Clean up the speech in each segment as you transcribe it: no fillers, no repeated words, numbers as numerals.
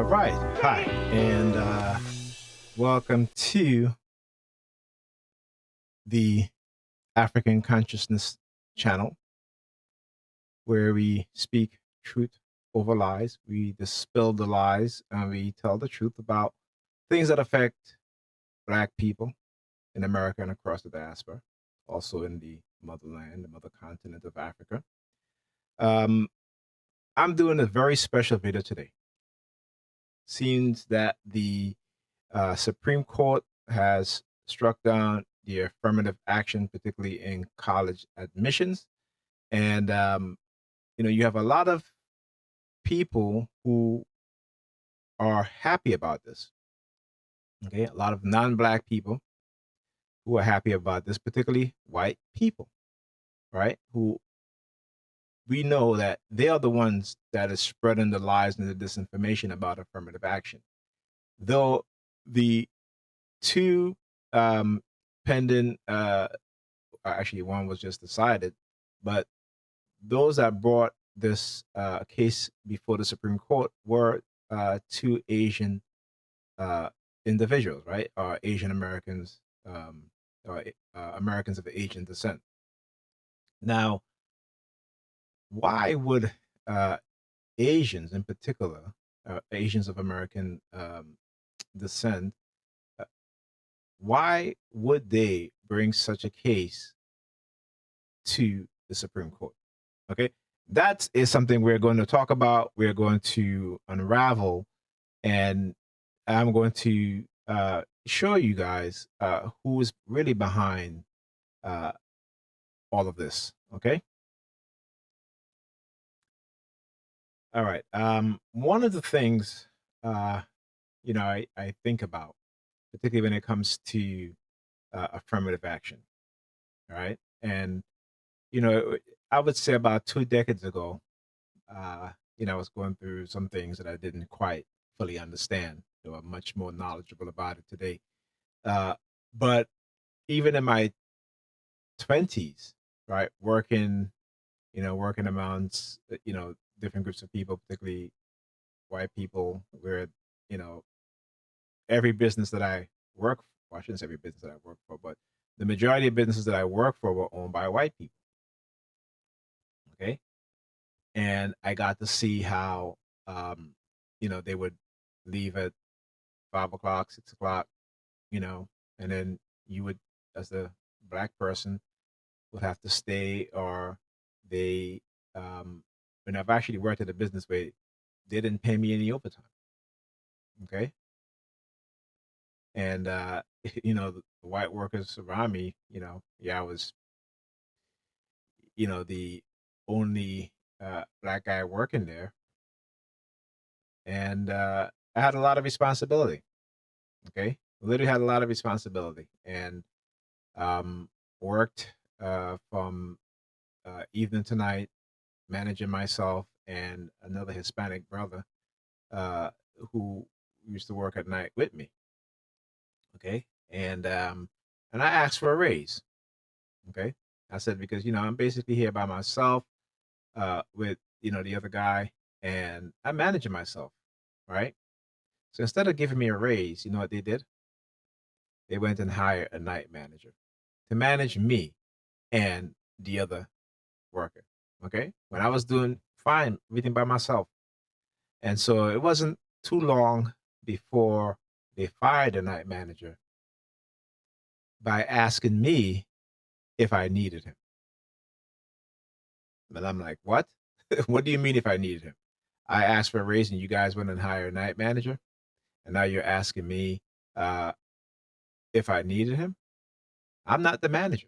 right. Hi, and welcome to the African Consciousness channel, where we speak truth over lies. We dispel the lies and we tell the truth about things that affect Black people in America and across the diaspora, also in the motherland, the mother continent of Africa. Um, I'm doing a very special video today. Seems that the Supreme Court has struck down the affirmative action, particularly in college admissions. And, you have a lot of people who are happy about this. Okay. A lot of non Black people who are happy about this, particularly white people, right? Who we know that they are the ones that is spreading the lies and the disinformation about affirmative action. Though the two pending actually one was just decided, but those that brought this case before the Supreme Court were two Asian uh, individuals, right? Asian Americans, or Americans of Asian descent. Now, why would Asians in particular, Asians of American descent, uh, why would they bring such a case to the Supreme Court? Okay. That is something we're going to talk about. We're going to unravel, and I'm going to show you guys who is really behind uh, all of this. Okay. All right. One of the things, I think about, particularly when it comes to affirmative action. All right. And, you know, I would say about 2 decades ago, I was going through some things that I didn't quite fully understand. I'm much more knowledgeable about it today. Uh, but even in my 20s, right, working amongst, different groups of people, particularly white people, where, you know, every business that I work for, well, I shouldn't say every business that I work for, but the majority of businesses that I work for were owned by white people. Okay. And I got to see how, they would leave at 5 o'clock, 6 o'clock, you know, and then you would, as the Black person, would have to stay, or they, and I've actually worked at a business where they didn't pay me any overtime. Okay. And, the white workers around me, yeah, I was, the only Black guy working there. And I had a lot of responsibility. Okay. Literally had a lot of responsibility, and um, worked from evening to night, managing myself and another Hispanic brother uh, who used to work at night with me. Okay, and I asked for a raise. Okay, I said, because I'm basically here by myself with the other guy, and I'm managing myself, right? So instead of giving me a raise, you know what they did? They went and hired a night manager to manage me and the other worker. Okay, when I was doing fine, everything by myself. And so it wasn't too long before they fired the night manager by asking me if I needed him. But I'm like, what? What do you mean if I needed him? I asked for a raise and you guys went and hired a night manager. And now you're asking me uh, if I needed him. I'm not the manager.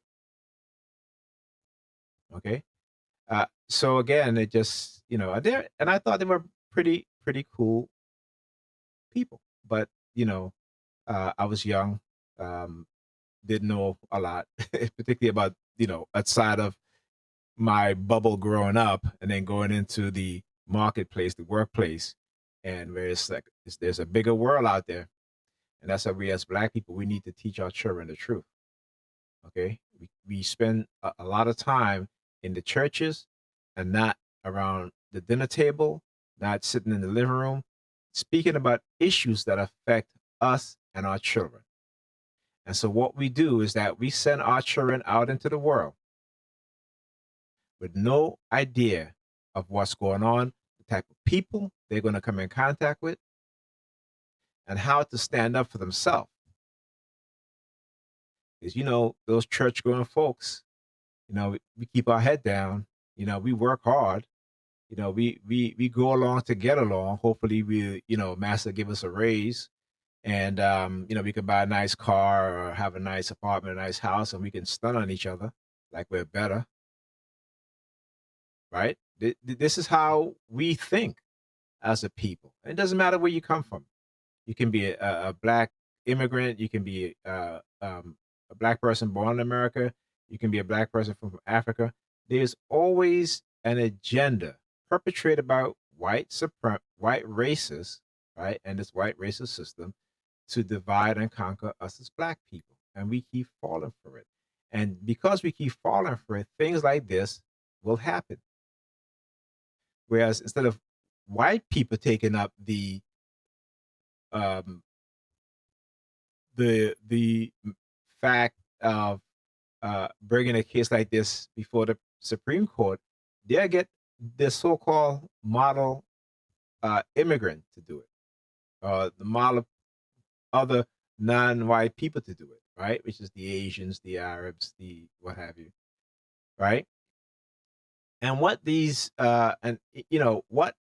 Okay. So again, it just, and I thought they were pretty cool people. But, I was young, um, didn't know a lot, particularly about, outside of my bubble growing up and then going into the marketplace, the workplace, and where it's like, there's a bigger world out there. And that's why we, as Black people, we need to teach our children the truth. Okay. We spend a lot of time in the churches and not around the dinner table, not sitting in the living room, speaking about issues that affect us and our children. And so what we do is that we send our children out into the world with no idea of what's going on, the type of people they're going to come in contact with, and how to stand up for themselves. Because, those church going folks, we keep our head down, we work hard, we go along to get along. Hopefully master give us a raise, and we can buy a nice car or have a nice apartment, a nice house, and we can stun on each other like we're better, right? This is how we think as a people. It doesn't matter where you come from. You can be a black immigrant. You can be a black person born in America. You can be a black person from Africa. There's always an agenda perpetrated by white racists, right, and this white racist system to divide and conquer us as black people, and we keep falling for it. And because we keep falling for it, things like this will happen. Whereas instead of white people taking up um, the fact of bringing a case like this before the Supreme Court, they'll get the so-called model immigrant to do it, the model other non-white people to do it, right? Which is the Asians, the Arabs, the what have you, right? And what these what,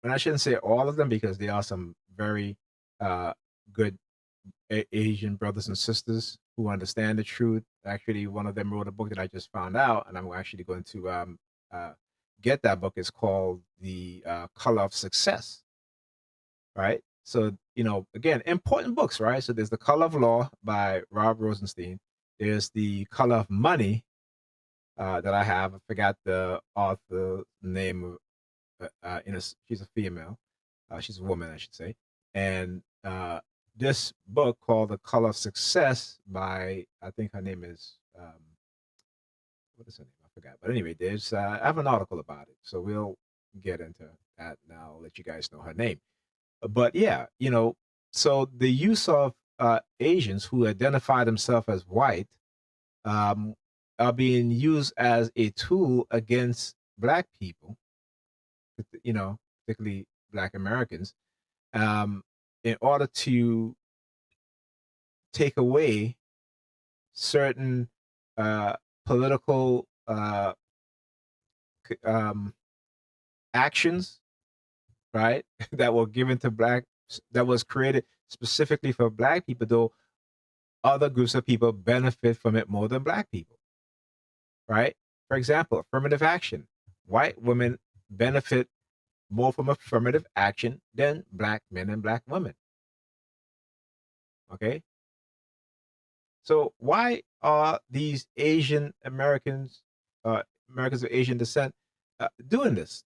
and I shouldn't say all of them because there are some very good Asian brothers and sisters who understand the truth. Actually, one of them wrote a book that I just found out, and I'm actually going to get that book. It's called The Color of Success, right? So, again, important books, right? So there's The Color of Law by Rob Rosenstein. There's The Color of Money that I have. I forgot the author name of, she's a female. She's a woman, I should say. And this book called The Color of Success by, I think her name is, what is her name? I forgot. But anyway, there's, I have an article about it. So we'll get into that now. I'll let you guys know her name. But yeah, so the use of Asians who identify themselves as white are being used as a tool against black people, particularly black Americans, in order to take away certain political actions, right, that were given to that was created specifically for black people, though other groups of people benefit from it more than black people, right? For example, affirmative action. White women benefit more from affirmative action than black men and black women. Okay? So why are these Asian Americans, Americans of Asian descent, doing this?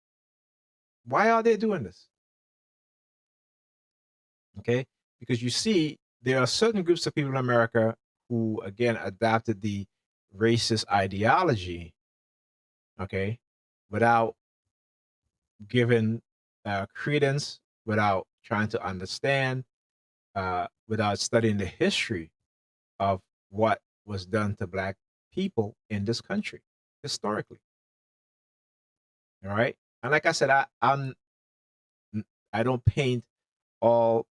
Why are they doing this? Okay? Because you see, there are certain groups of people in America who, again, adopted the racist ideology, okay, without giving credence, without trying to understand, without studying the history of what was done to black people in this country historically. All right, and like I said, I don't paint all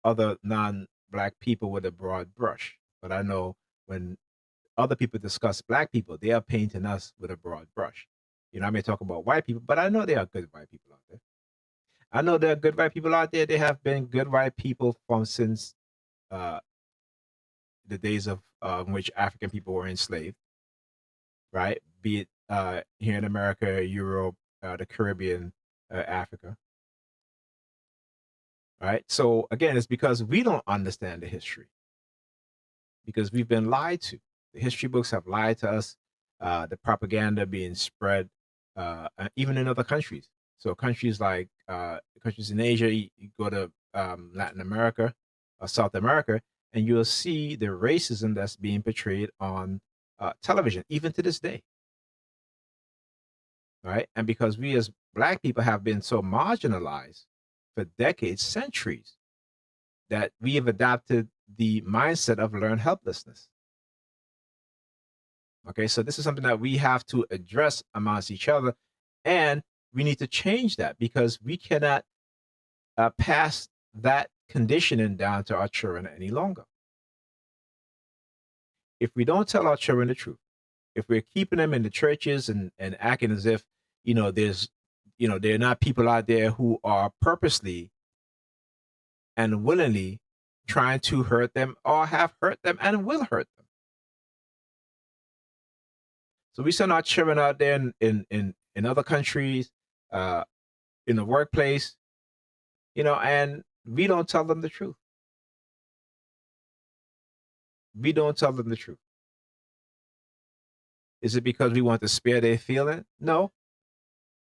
other non-black people with a broad brush, but I know when other people discuss black people, they are painting us with a broad brush. I may talk about white people, but I know there are good white people out there. I know there are good white people out there. They have been good white people from since uh, the days of in which African people were enslaved, right? Be it here in America, Europe, the Caribbean, Africa, right? So again, it's because we don't understand the history, because we've been lied to. The history books have lied to us. The propaganda being spread, even in other countries. So countries like countries in Asia, you go to Latin America or South America, and you'll see the racism that's being portrayed on television, even to this day. Right? And because we as black people have been so marginalized for decades, centuries, that we have adopted the mindset of learned helplessness. Okay, so this is something that we have to address amongst each other, and we need to change that because we cannot pass that conditioning down to our children any longer. If we don't tell our children the truth, if we're keeping them in the churches and acting as if, there's, there are not people out there who are purposely and willingly trying to hurt them or have hurt them and will hurt them. So we send our children out there in other countries, uh, in the workplace, and we don't tell them the truth. We don't tell them the truth. Is it because we want to spare their feeling? No,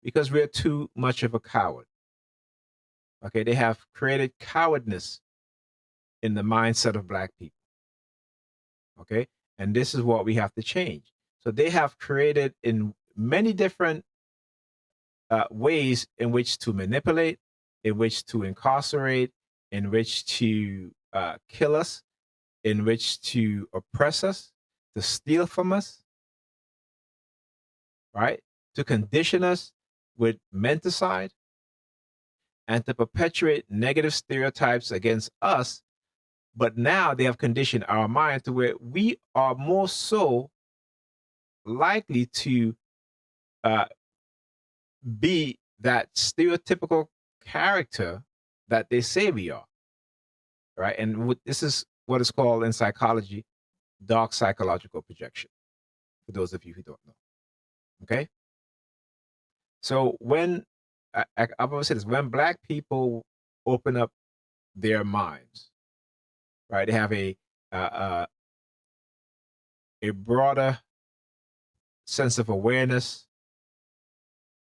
because we're too much of a coward. Okay, they have created cowardness in the mindset of Black people. Okay, and this is what we have to change. So they have created in many different ways in which to manipulate, in which to incarcerate, in which to kill us, in which to oppress us, to steal from us, right? To condition us with menticide and to perpetuate negative stereotypes against us. But now they have conditioned our mind to where we are more so likely to uh, be that stereotypical character that they say we are, right? And this is what is called in psychology dark psychological projection, for those of you who don't know. Okay? So when I'm going to say this, when Black people open up their minds, right, they have uh, a broader sense of awareness.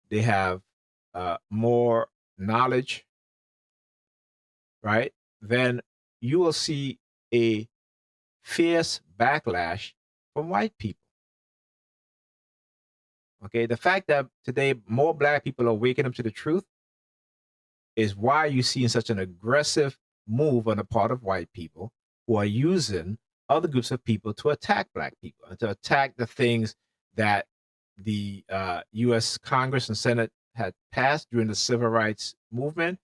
They have more knowledge, right? Then you will see a fierce backlash from white people. Okay, the fact that today more Black people are waking up to the truth is why you're seeing such an aggressive move on the part of white people who are using other groups of people to attack Black people and to attack the things that the U.S. Congress and Senate had passed during the civil rights movement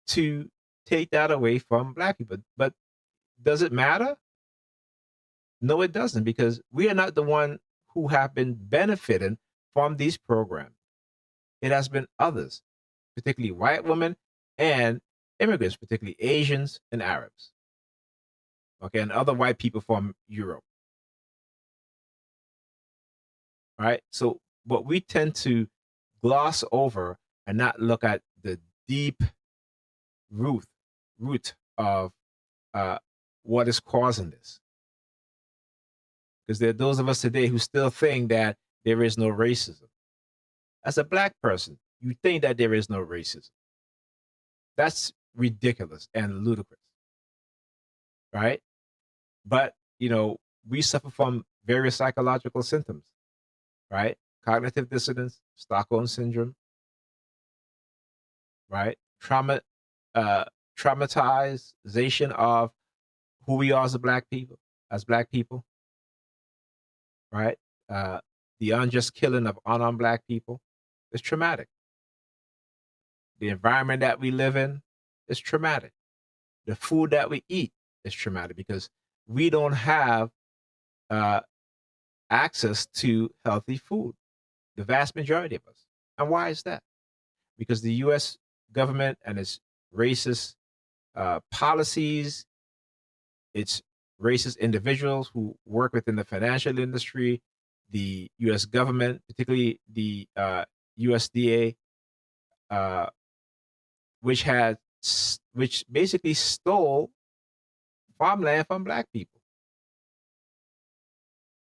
to take that away from Black people. But does it matter? No, it doesn't, because we are not the one who have been benefiting from these programs. It has been others, particularly white women and immigrants, particularly Asians and Arabs, okay, and other white people from Europe, right? So, but we tend to gloss over and not look at the deep root root of uh, what is causing this. Because there are those of us today who still think that there is no racism. As a Black person, you think that there is no racism. That's ridiculous and ludicrous, right? But, we suffer from various psychological symptoms, right? Cognitive dissonance, Stockholm syndrome, right? Uh, traumatization of who we are as Black people, right? Uh, the unjust killing of unarmed Black people is traumatic. The environment that we live in is traumatic. The food that we eat is traumatic because we don't have uh, access to healthy food, the vast majority of us. And why is that? Because the US government and its racist policies, its racist individuals who work within the financial industry, the US government, particularly the USDA, uh, which basically stole farmland from Black people.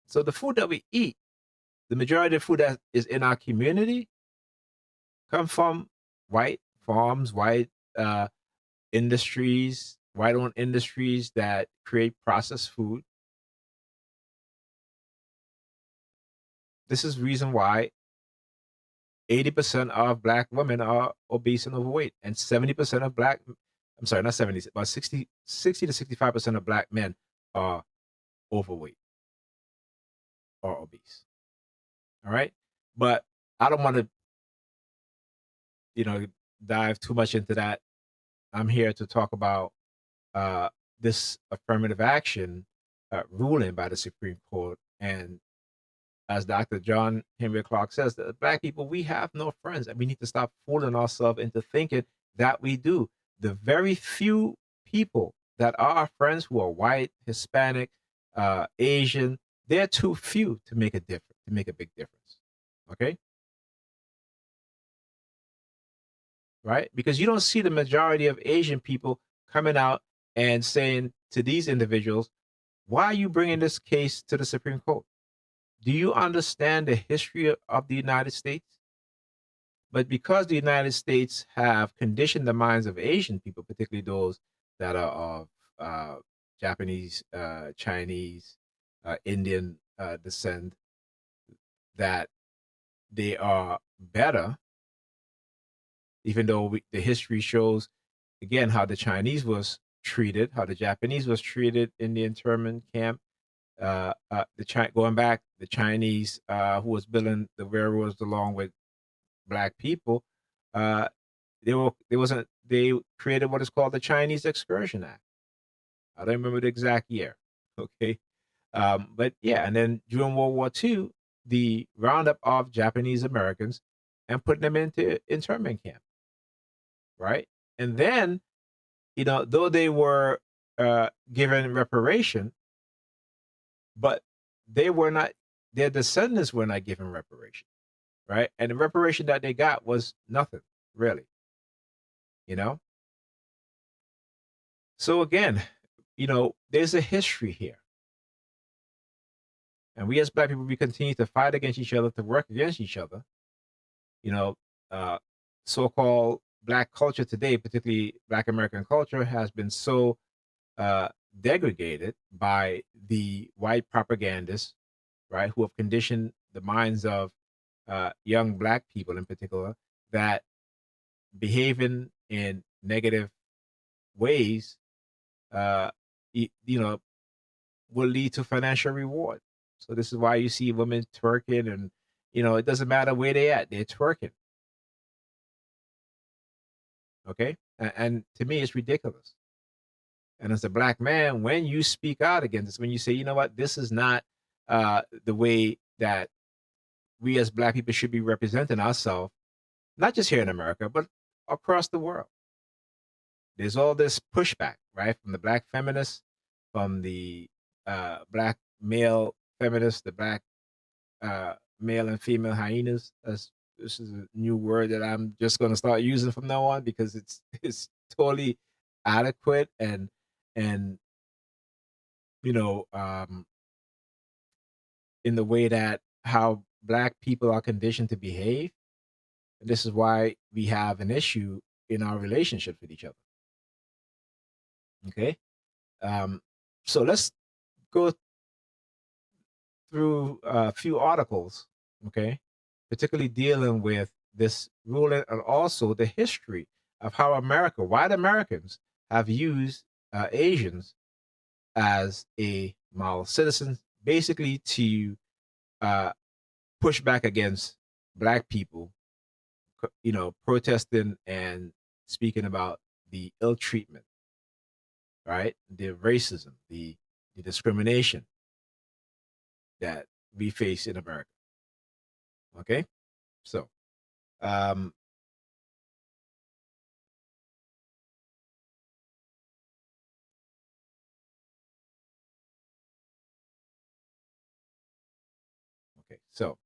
So the food that we eat, the majority of food that is in our community, come from white farms, white industries, white-owned industries that create processed food. This is reason why 80% of black women are obese and overweight, and 70% of black, I'm sorry, not 70, but 60 to 65% of black men are overweight or obese. All right. But I don't want to, you know, dive too much into that. I'm here to talk about uh, this affirmative action ruling by the Supreme Court. And as Dr. John Henry Clark says, that black people, we have no friends, and we need to stop fooling ourselves into thinking that we do. The very few people that are our friends who are white, Hispanic, Asian, they're too few to make a difference, to make a big difference. Okay, right? Because you don't see the majority of Asian people coming out and saying to these individuals, "Why are you bringing this case to the Supreme Court? Do you understand the history of the United States?" But because the United States have conditioned the minds of Asian people, particularly those that are of Japanese, Chinese, Indian descent, that they are better, even though the history shows, again, how the Chinese was treated, how the Japanese was treated in the internment camp. Going back, the Chinese who was building the railroads along with black people, uh, they created what is called the Chinese Excursion Act. I don't remember the exact year. Okay, but yeah, and then during World War II, the roundup of Japanese Americans and putting them into internment camp, right? And then, though they were given reparation, but they were not, their descendants were not given reparation, right? And the reparation that they got was nothing, really, you know? So again, there's a history here. And we as black people, we continue to fight against each other, to work against each other. You know, uh, so-called black culture today, particularly black American culture, has been so uh, degraded by the white propagandists, right, who have conditioned the minds of young black people in particular, that behaving in negative ways, uh, you know, will lead to financial reward. So this is why you see women twerking, and it doesn't matter where they at, they're twerking. Okay, and to me, it's ridiculous. And as a black man, when you speak out against this, when you say, you know what, this is not the way that we as black people should be representing ourselves, not just here in America, but across the world. There's all this pushback, right, from the black feminists, from the black male feminists, the black male and female hyenas. This is a new word that I'm just going to start using from now on, because it's totally adequate, and you know um, in the way that how black people are conditioned to behave. This is why we have an issue in our relationships with each other. Okay, um, so let's go through a few articles, okay, particularly dealing with this ruling, and also the history of how white Americans, have used Asians as a model citizen, basically to uh, push back against black people, protesting and speaking about the ill treatment, right? The racism, the discrimination that we face in America. Okay, so um, okay, so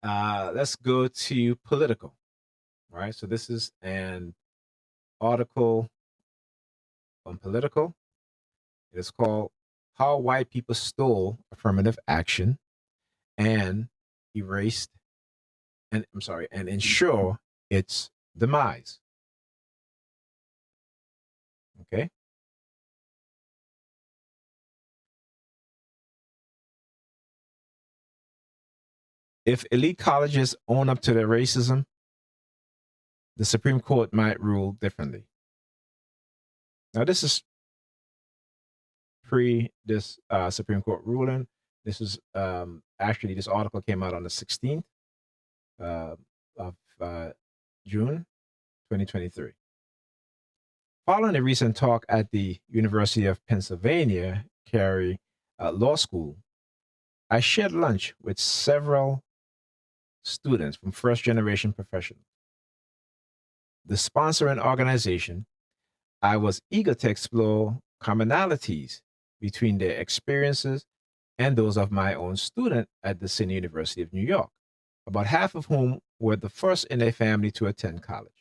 let's go to political. Right, so this is an article on political. It is called "How White People Stole Affirmative Action and Erased and I'm sorry, and Ensure Its Demise." Okay, If elite colleges own up to their racism, the Supreme Court might rule differently. Now, this is pre this Supreme Court ruling. This is actually, this article came out on the 16th uh, of June 2023. Following a recent talk at the University of Pennsylvania Carey Law School, I shared lunch with several students from first generation professionals. The sponsoring organization, I was eager to explore commonalities between their experiences and those of my own student at the City University of New York, about half of whom were the first in their family to attend college.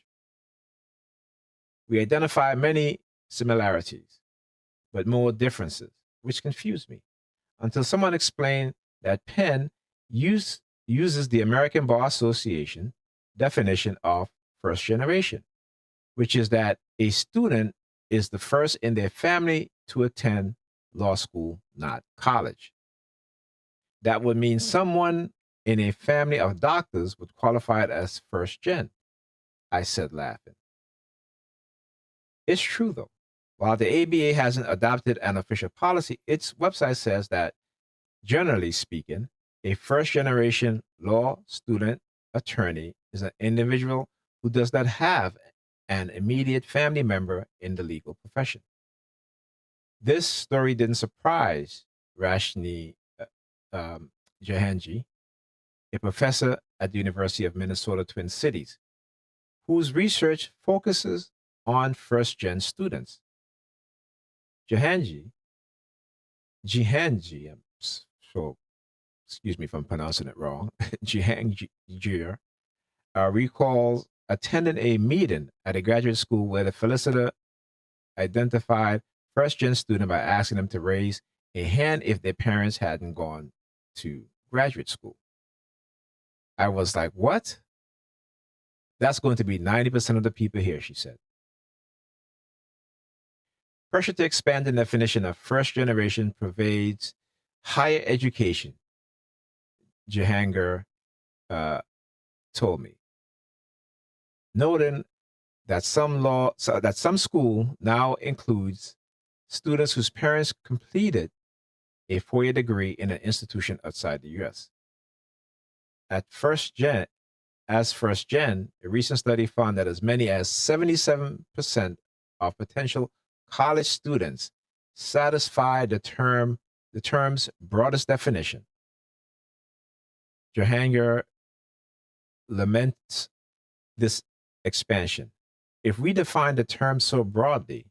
We identified many similarities, but more differences, which confused me until someone explained that Penn uses the American Bar Association definition of first generation, which is that a student is the first in their family to attend law school, not college. That would mean someone in a family of doctors would qualify as first gen, I said, laughing. It's true, though. While the ABA hasn't adopted an official policy, its website says that, generally speaking, a first generation law student attorney is an individual who does not have an immediate family member in the legal profession. This story didn't surprise Rashni Jahanji, a professor at the University of Minnesota Twin Cities, whose research focuses on first-gen students. Jahanji, so excuse me if I'm pronouncing it wrong, Jihangir, recalls attending a meeting at a graduate school where the feliciter identified first-gen student by asking them to raise a hand if their parents hadn't gone to graduate school. I was like, what? That's going to be 90% of the people here, she said. Pressure to expand the definition of first generation pervades higher education, Jahangir told me, noting that some school now includes students whose parents completed a 4-year degree in an institution outside the U.S. As first gen, a recent study found that as many as 77% of potential college students satisfy the term's broadest definition. Jahangir laments this expansion. If we define the term so broadly,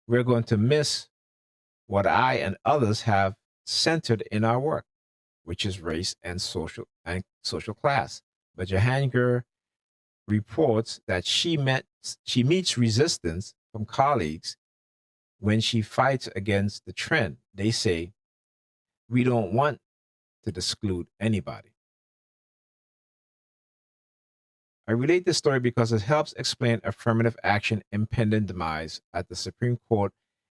we're going to miss what I and others have centered in our work, which is race and social class. But Jahangir reports that she meets resistance from colleagues when she fights against the trend. They say, we don't want to exclude anybody. I relate this story because it helps explain affirmative action impending demise at the Supreme Court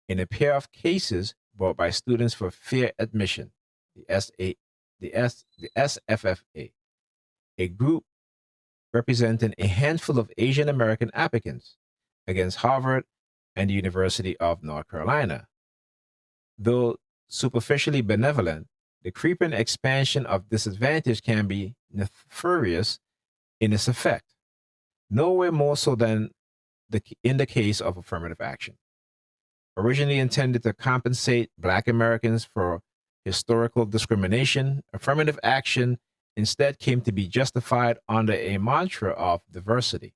in a pair of cases brought by students for fair admission, the SFFA, a group representing a handful of Asian American applicants against Harvard and the University of North Carolina. Though superficially benevolent, the creeping expansion of disadvantage can be nefarious in its effect, nowhere more so than in the case of affirmative action. Originally intended to compensate Black Americans for historical discrimination, affirmative action instead came to be justified under a mantra of diversity,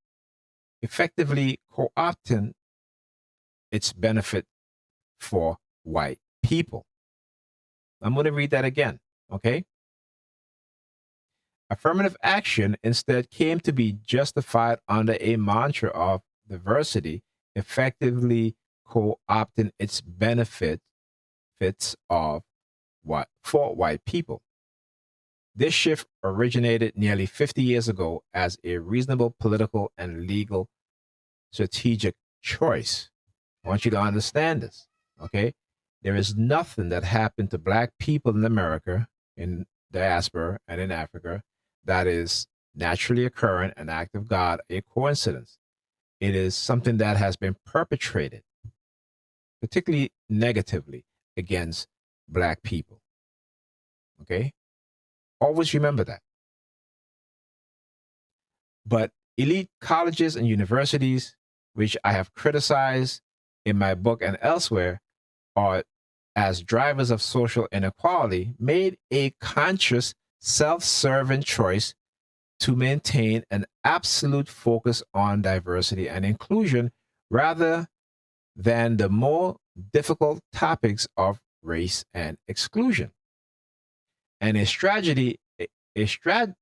effectively co-opting its benefit for white people. I'm going to read that again, okay? Affirmative action instead came to be justified under a mantra of diversity, effectively co-opting its benefits for white people. This shift originated nearly 50 years ago as a reasonable political and legal strategic choice. I want you to understand this, okay? There is nothing that happened to Black people in America in diaspora and in Africa that is naturally occurring, an act of God, a coincidence. It is something that has been perpetrated, particularly negatively, against Black people. Okay? Always remember that. But elite colleges and universities, which I have criticized in my book and elsewhere, are as drivers of social inequality, made a conscious, self serving choice to maintain an absolute focus on diversity and inclusion rather than the more difficult topics of race and exclusion. And a strategy, a, strat,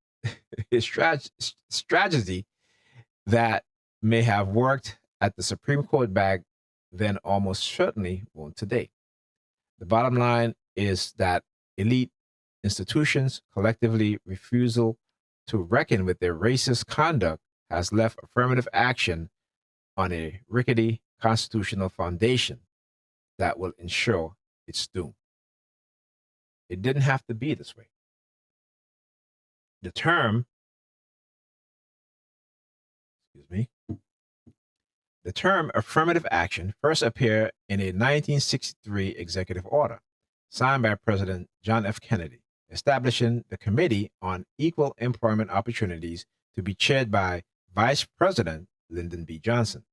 strategy that may have worked at the Supreme Court back then almost certainly won't today. The bottom line is that elite institutions collectively refusal to reckon with their racist conduct has left affirmative action on a rickety constitutional foundation that will ensure its doom. It didn't have to be this way. The term, excuse me, the term affirmative action first appeared in a 1963 executive order signed by President John F. Kennedy, establishing the Committee on Equal Employment Opportunities to be chaired by Vice President Lyndon B. Johnson.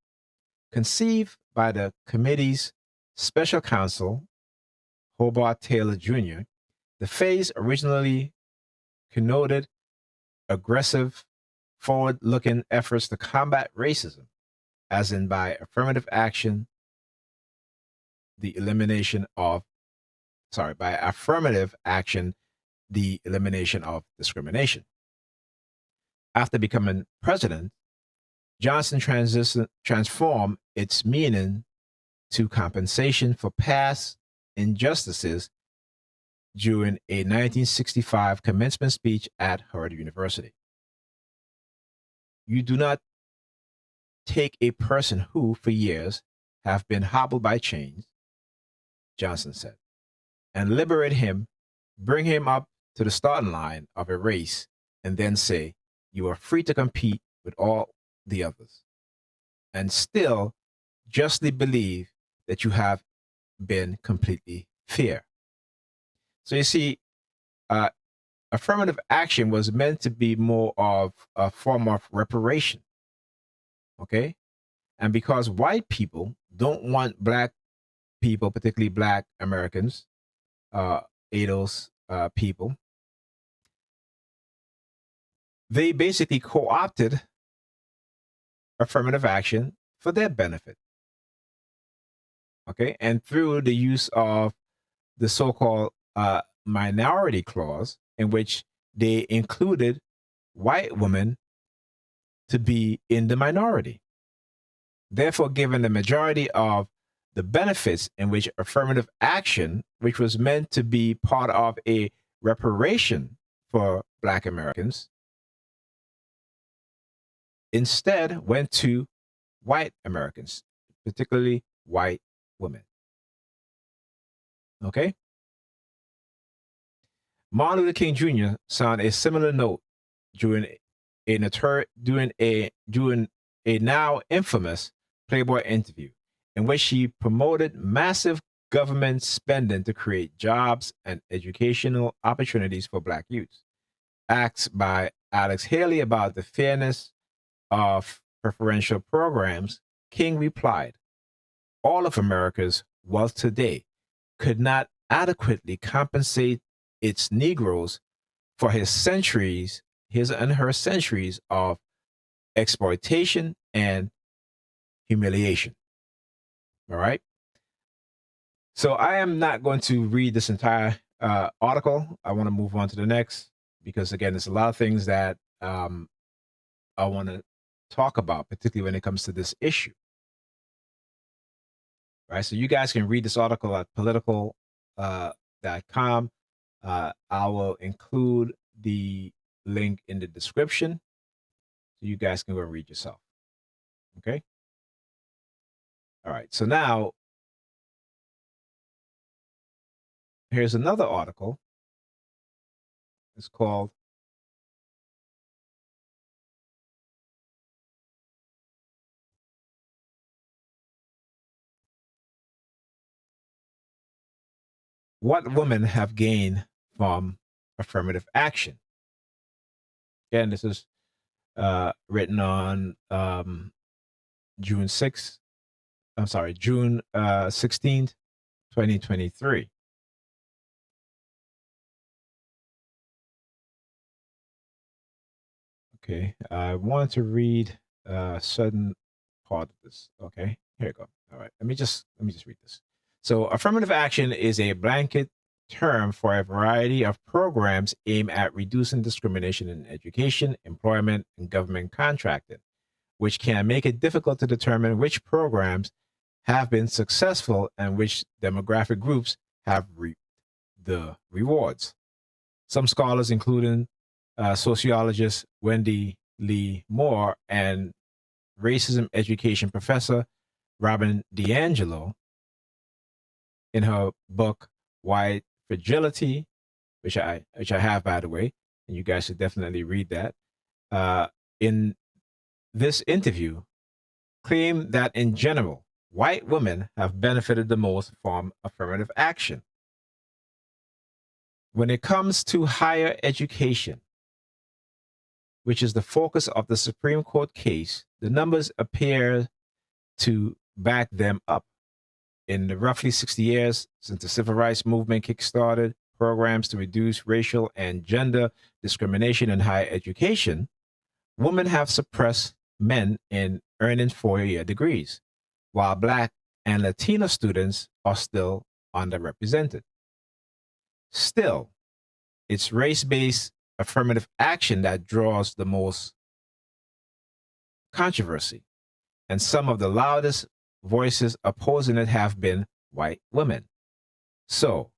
Conceived by the committee's special counsel, Hobart Taylor Jr., the phase originally connoted aggressive, forward looking efforts to combat racism, as in by affirmative action, the elimination of, by affirmative action, the elimination of discrimination. After becoming president, Johnson transformed its meaning to compensation for past injustices during a 1965 commencement speech at Howard University. You do not take a person who, for years, have been hobbled by chains, Johnson said, and liberate him, bring him up to the starting line of a race, and then say, you are free to compete with all the others, and still justly believe that you have been completely fair. So you see, affirmative action was meant to be more of a form of reparation. Okay? And because white people don't want Black people, particularly Black Americans, ADOS people, they basically co opted affirmative action for their benefit. Okay? And through the use of the so called minority clause, in which they included white women to be in the minority, therefore giving the majority of the benefits in which affirmative action, which was meant to be part of a reparation for Black Americans, instead went to white Americans, particularly white women. Okay? Martin Luther King Jr. signed a similar note during a now infamous Playboy interview, in which he promoted massive government spending to create jobs and educational opportunities for Black youth. Asked by Alex Haley about the fairness of preferential programs, King replied, all of America's wealth today could not adequately compensate its Negroes for his and her centuries of exploitation and humiliation. All right. So I am not going to read this entire article. I want to move on to the next because, again, there's a lot of things that I want to talk about, particularly when it comes to this issue. Right. So you guys can read this article at political.com. I will include the link in the description so you guys can go read yourself. Okay. All right. So now here's another article It's called What Women Have Gained from Affirmative Action. Again, this is written on June 6th. I'm sorry, June 16th, 2023. Okay, I want to read a certain part of this. Okay, here you go. All right, let me just read this. So, affirmative action is a blanket term for a variety of programs aimed at reducing discrimination in education, employment, and government contracting, which can make it difficult to determine which programs have been successful and which demographic groups have reaped the rewards. Some scholars, including sociologist Wendy Lee Moore and racism education professor Robin DiAngelo, in her book White Fragility, which I have, by the way, and you guys should definitely read that. In this interview, claim that in general, white women have benefited the most from affirmative action. When it comes to higher education, which is the focus of the Supreme Court case, the numbers appear to back them up. In the roughly 60 years since the civil rights movement kickstarted programs to reduce racial and gender discrimination in higher education, women have suppressed men in earning four-year degrees, while Black and Latino students are still underrepresented. Still, it's race-based affirmative action that draws the most controversy, and some of the loudest voices opposing it have been white women. So,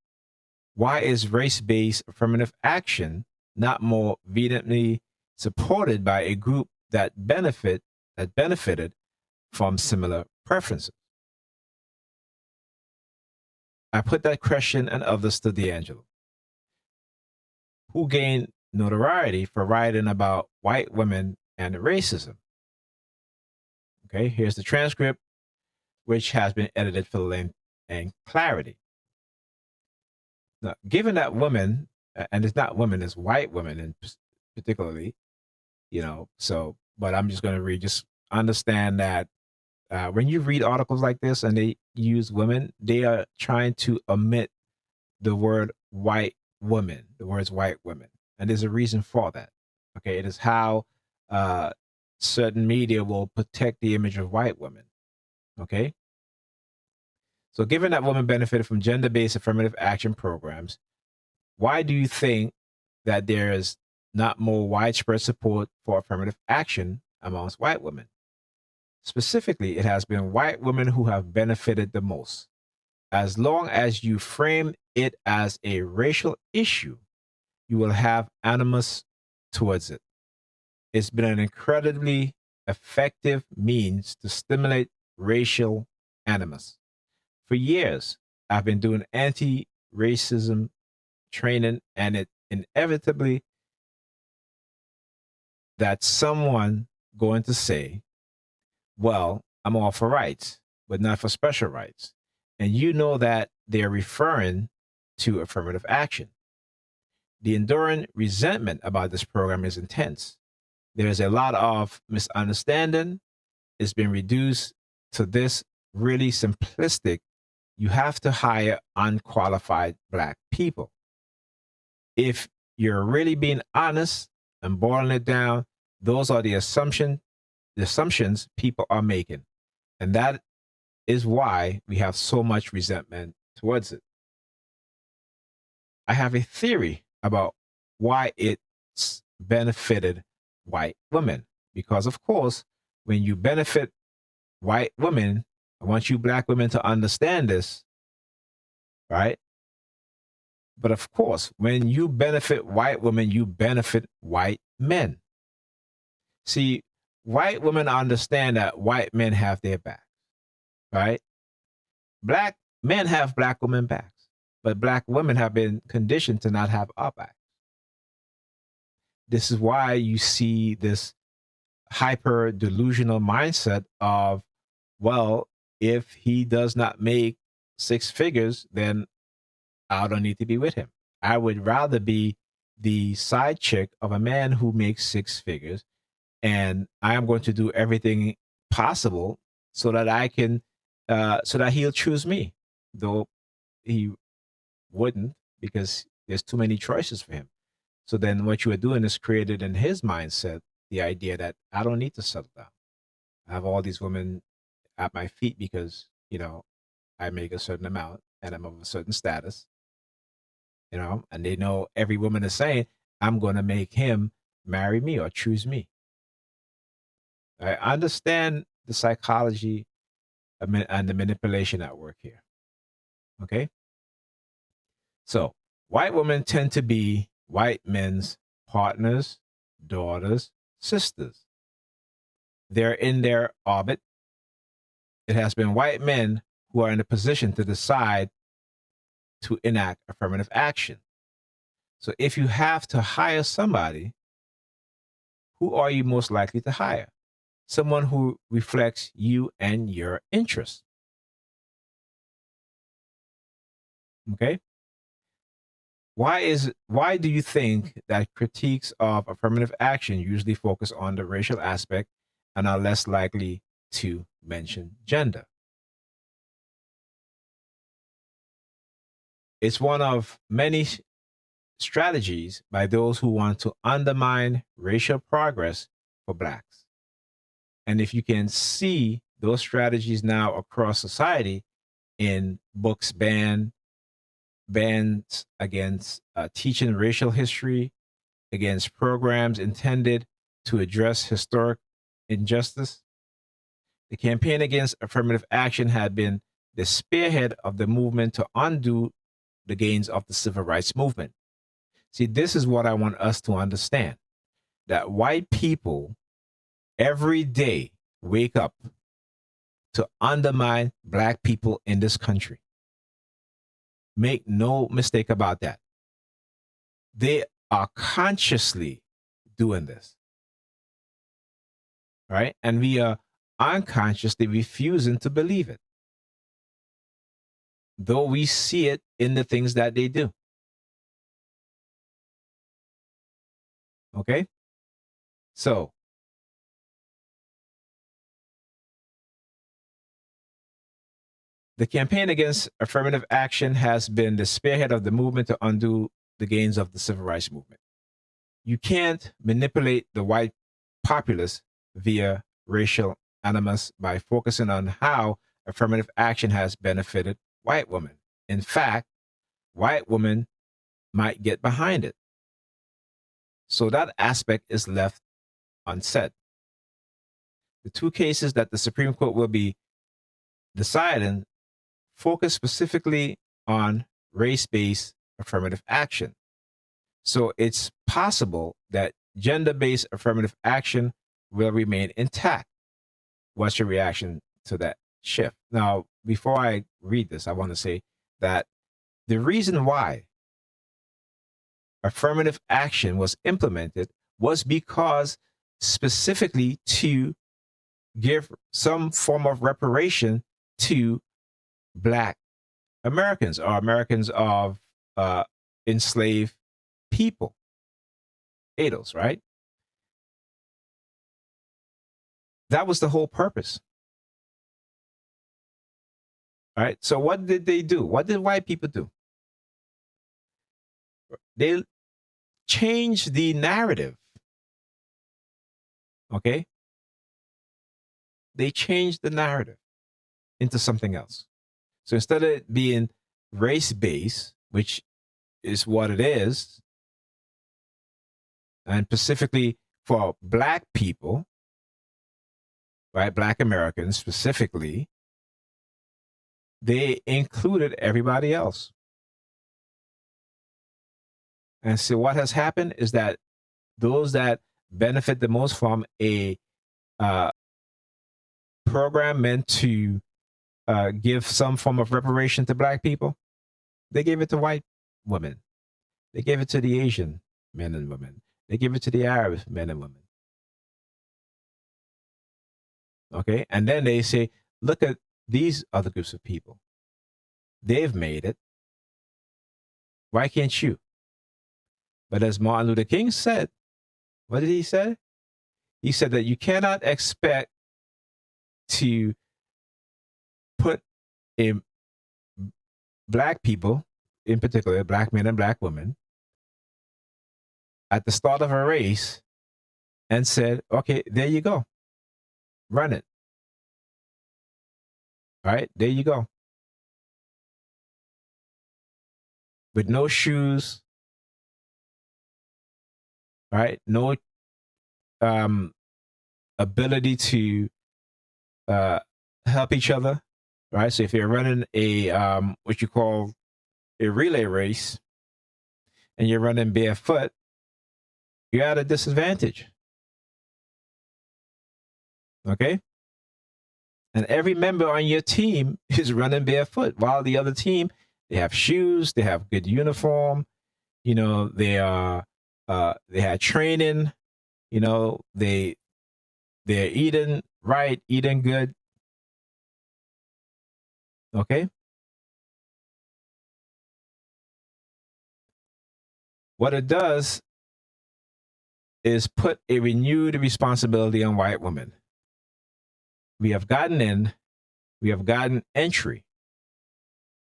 why is race-based affirmative action not more vehemently supported by a group that benefited from similar preferences? I put that question and others to DiAngelo, who gained notoriety for writing about white women and racism. Okay, here's the transcript, which has been edited for length and clarity. Now, given that women, and it's not women, it's white women, and particularly, but I'm just going to read, just understand that when you read articles like this and they use women, they are trying to omit the word white woman, the words white women. And there's a reason for that. Okay. It is how certain media will protect the image of white women. Okay. So, given that women benefited from gender based affirmative action programs, why do you think that there is not more widespread support for affirmative action amongst white women? Specifically, it has been white women who have benefited the most. As long as you frame it as a racial issue, you will have animus towards it. It's been an incredibly effective means to stimulate racial animus. For years, I've been doing anti racism training, and it inevitably that someone going to say, well, I'm all for rights, but not for special rights. And you know that they're referring to affirmative action. The enduring resentment about this program is intense. There's a lot of misunderstanding. It's been reduced to this really simplistic: you have to hire unqualified Black people. If you're really being honest and boiling it down, those are the assumptions people are making. And that is why we have so much resentment towards it. I have a theory about why it's benefited white women. Because, of course, when you benefit white women, I want you Black women to understand this, right? But of course, when you benefit white women, you benefit white men. See, white women understand that white men have their back, right? Black men have Black women backs, but Black women have been conditioned to not have our back. this is why you see this hyper delusional mindset of, well, if he does not make six figures, then I don't need to be with him. I would rather be the side chick of a man who makes six figures, and I am going to do everything possible so that I can, so that he'll choose me, though he wouldn't, because there's too many choices for him. So then what you are doing is created in his mindset the idea that I don't need to settle down. I have all these women at my feet because, I make a certain amount and I'm of a certain status, and they know every woman is saying, I'm going to make him marry me or choose me. I understand the psychology and the manipulation at work here. Okay. So white women tend to be white men's partners, daughters, sisters. They're in their orbit. It has been white men who are in a position to decide to enact affirmative action. So if you have to hire somebody, who are you most likely to hire? Someone who reflects you and your interests. Okay? Why do you think that critiques of affirmative action usually focus on the racial aspect and are less likely to mention gender? It's one of many strategies by those who want to undermine racial progress for blacks. And if you can see those strategies now across society in books bans against teaching racial history, against programs intended to address historic injustice, the campaign against affirmative action had been the spearhead of the movement to undo the gains of the civil rights movement. See, this is what I want us to understand, that white people every day wake up to undermine black people in this country. Make no mistake about that. They are consciously doing this. Right? And we are unconsciously refusing to believe it, though we see it in the things that they do. Okay? So, the campaign against affirmative action has been the spearhead of the movement to undo the gains of the civil rights movement. You can't manipulate the white populace via racial animus by focusing on how affirmative action has benefited white women. In fact, white women might get behind it. So that aspect is left unsaid. The two cases that the Supreme Court will be deciding focus specifically on race-based affirmative action. So it's possible that gender-based affirmative action will remain intact. What's your reaction to that shift? Now, before I read this, I want to say that the reason why affirmative action was implemented was because specifically to give some form of reparation to Black Americans or Americans of enslaved people, ADOS, right? That was the whole purpose. All right. So what did they do? What did white people do? They changed the narrative. Okay. They changed the narrative into something else. So instead of it being race-based, which is what it is, and specifically for Black people, right, Black Americans specifically, they included everybody else. And so what has happened is that those that benefit the most from a program meant to give some form of reparation to Black people, they gave it to white women. They gave it to the Asian men and women. They give it to the Arab men and women. Okay. And then they say, look at these other groups of people. They've made it. Why can't you? But as Martin Luther King said, what did he say? He said that you cannot expect to put in black people, in particular, black men and black women, at the start of a race and said, okay, there you go. Run it. All right, there you go. With no shoes, right? No ability to help each other, right? So if you're running a what you call a relay race and you're running barefoot, you're at a disadvantage. Okay? And every member on your team is running barefoot, while the other team, they have shoes, they have good uniform, you know, they had training, you know, they're eating right, eating good. Okay? What it does is put a renewed responsibility on white women. We have gotten in, we have gotten entry.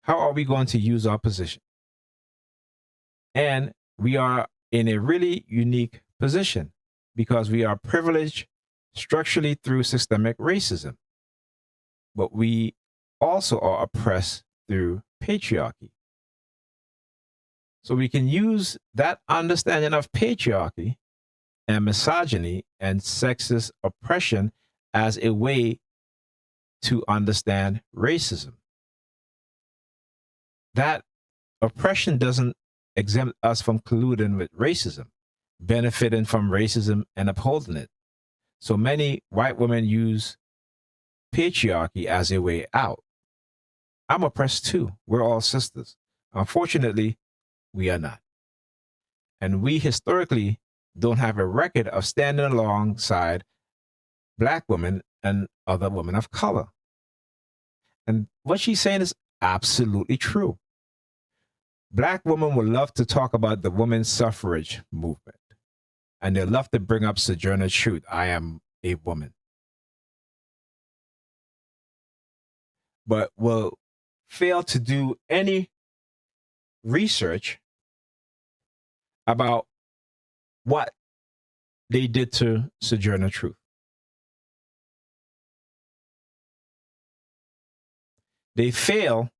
How are we going to use our position? And we are in a really unique position because we are privileged structurally through systemic racism, but we also are oppressed through patriarchy. So we can use that understanding of patriarchy and misogyny and sexist oppression as a way to understand racism. That oppression doesn't exempt us from colluding with racism, benefiting from racism and upholding it. So many white women use patriarchy as a way out. I'm oppressed too. We're all sisters. Unfortunately, we are not. And we historically don't have a record of standing alongside black women and other women of color. And what she's saying is absolutely true. Black women would love to talk about the women's suffrage movement, and they love to bring up Sojourner Truth. I am a woman. But will fail to do any research about what they did to Sojourner Truth. They fail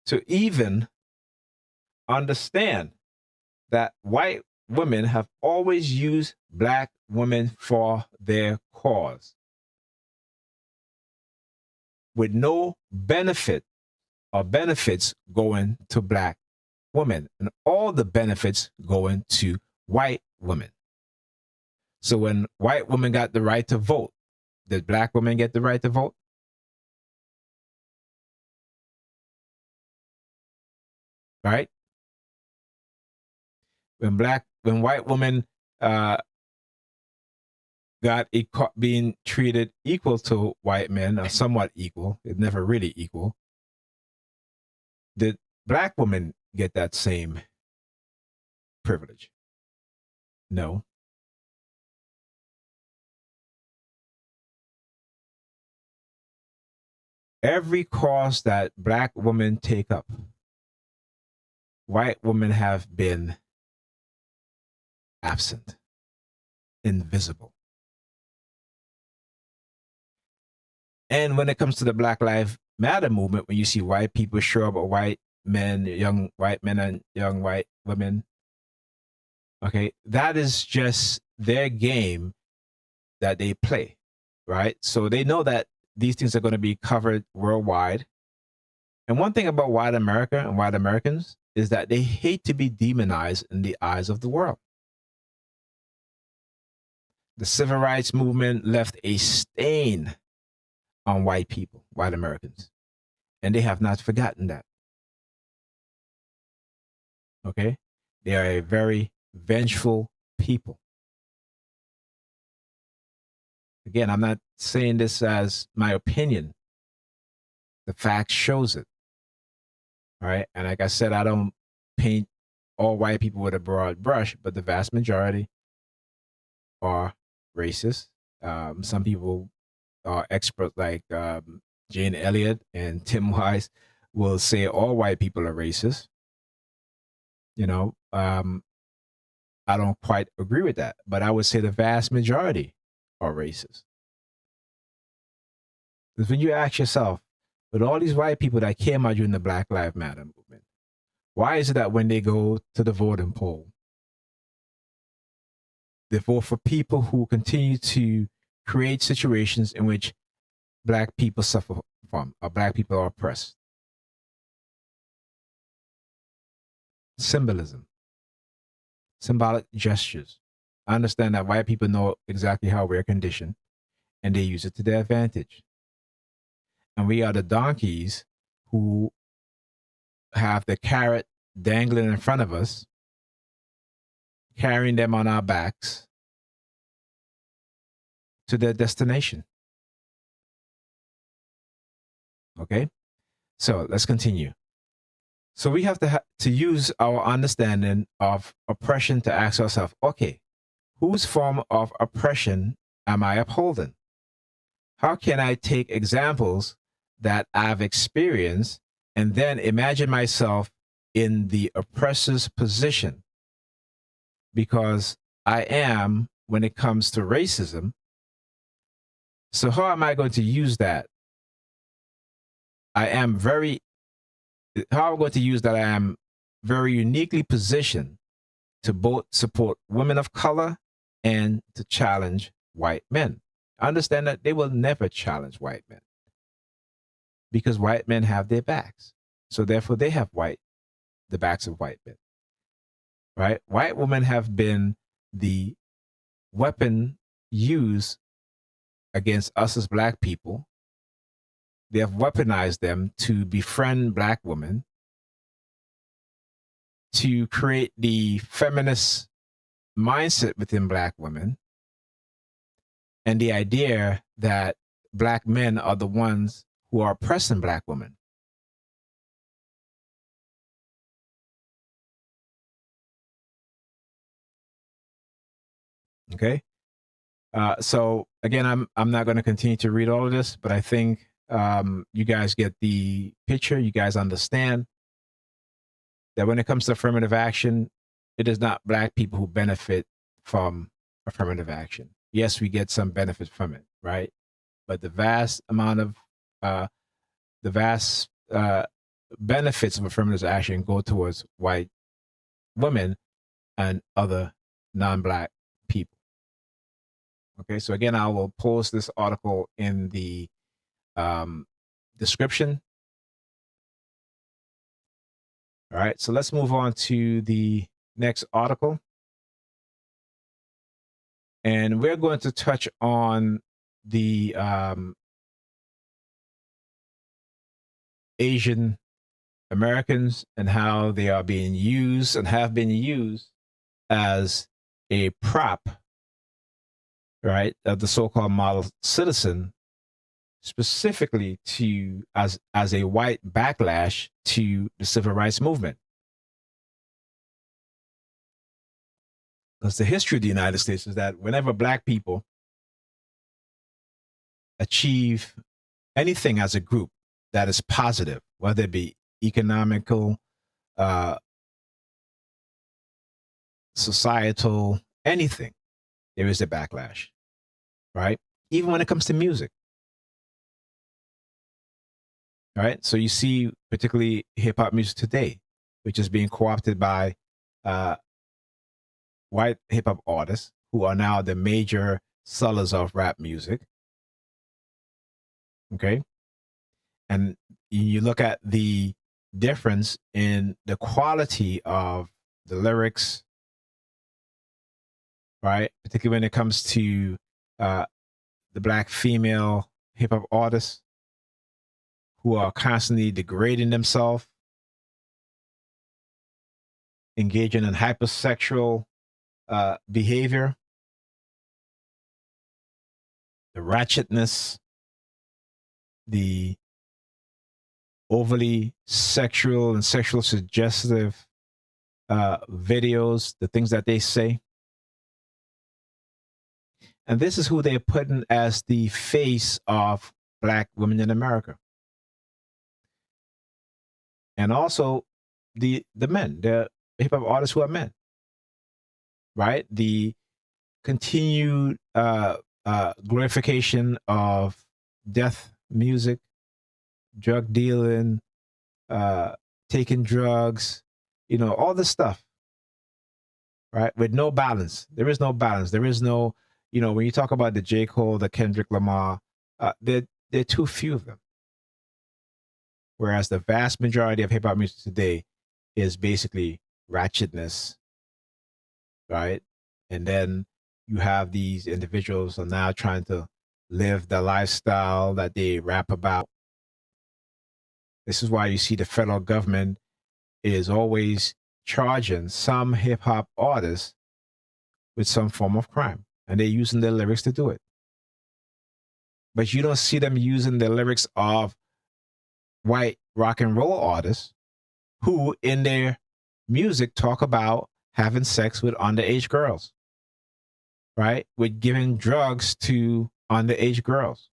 to even understand that white women have always used black women for their cause with no benefit or benefits going to black women, and all the benefits going to white women. So when white women got the right to vote, did black women get the right to vote? Right? When white women got being treated equal to white men, or somewhat equal, it's never really equal, did black women get that same privilege? No. Every cause that black women take up, white women have been absent, invisible. And when it comes to the Black Lives Matter movement, when you see white people show up, or white men, young white men and young white women, okay, that is just their game that they play, right? So they know that these things are going to be covered worldwide. And one thing about white America and white Americans is that they hate to be demonized in the eyes of the world. The civil rights movement left a stain on white people, white Americans, and they have not forgotten that. Okay? They are a very, vengeful people. Again, I'm not saying this as my opinion. The fact shows it. All right. And like I said, I don't paint all white people with a broad brush, but the vast majority are racist. Some people are experts like Jane Elliott and Tim Wise will say all white people are racist. You know, I don't quite agree with that, but I would say the vast majority are racist. Because when you ask yourself, with all these white people that came out during the Black Lives Matter movement, why is it that when they go to the voting poll, they vote for people who continue to create situations in which Black people suffer from, or Black people are oppressed? Symbolism, symbolic gestures. I understand that white people know exactly how we're conditioned, and they use it to their advantage. And we are the donkeys who have the carrot dangling in front of us, carrying them on our backs to their destination. Okay? So let's continue. So we have to use our understanding of oppression to ask ourselves, okay, whose form of oppression am I upholding? How can I take examples that I've experienced and then imagine myself in the oppressor's position? Because I am when it comes to racism. So how am I going to use that? I am very uniquely positioned to both support women of color and to challenge white men. I understand that they will never challenge white men because white men have their backs. So therefore they have the backs of white men, right? White women have been the weapon used against us as Black people. They have weaponized them to befriend Black women, to create the feminist mindset within Black women, and the idea that Black men are the ones who are oppressing Black women. Okay. So again, I'm not going to continue to read all of this, but I think you guys get the picture. You guys understand that when it comes to affirmative action, it is not Black people who benefit from affirmative action. Yes, we get some benefit from it, right? But the vast amount of benefits of affirmative action go towards white women and other non-Black people. Okay, so again, I will post this article in the description. All right, so let's move on to the next article. And we're going to touch on the Asian Americans and how they are being used and have been used as a prop, right, of the so-called model citizen, specifically as a white backlash to the civil rights movement. Because the history of the United States is that whenever Black people achieve anything as a group that is positive, whether it be economical, societal, anything, there is a backlash, right? Even when it comes to music. Right? So you see particularly hip hop music today, which is being co-opted by white hip hop artists who are now the major sellers of rap music. Okay. And you look at the difference in the quality of the lyrics, right? Particularly when it comes to the Black female hip hop artists who are constantly degrading themselves, engaging in hypersexual behavior, the ratchetness, the overly sexual and sexual suggestive videos, the things that they say. And this is who they're putting as the face of Black women in America. And also the men, the hip hop artists who are men, right? The continued glorification of death music, drug dealing, taking drugs, all this stuff, right? With no balance. There is no balance. There is no, when you talk about the J. Cole, the Kendrick Lamar, there are too few of them. Whereas the vast majority of hip hop music today is basically ratchetness, right? And then you have these individuals are now trying to live the lifestyle that they rap about. This is why you see the federal government is always charging some hip hop artists with some form of crime, and they're using their lyrics to do it. But you don't see them using the lyrics of white rock and roll artists who in their music talk about having sex with underage girls, right? With giving drugs to underage girls,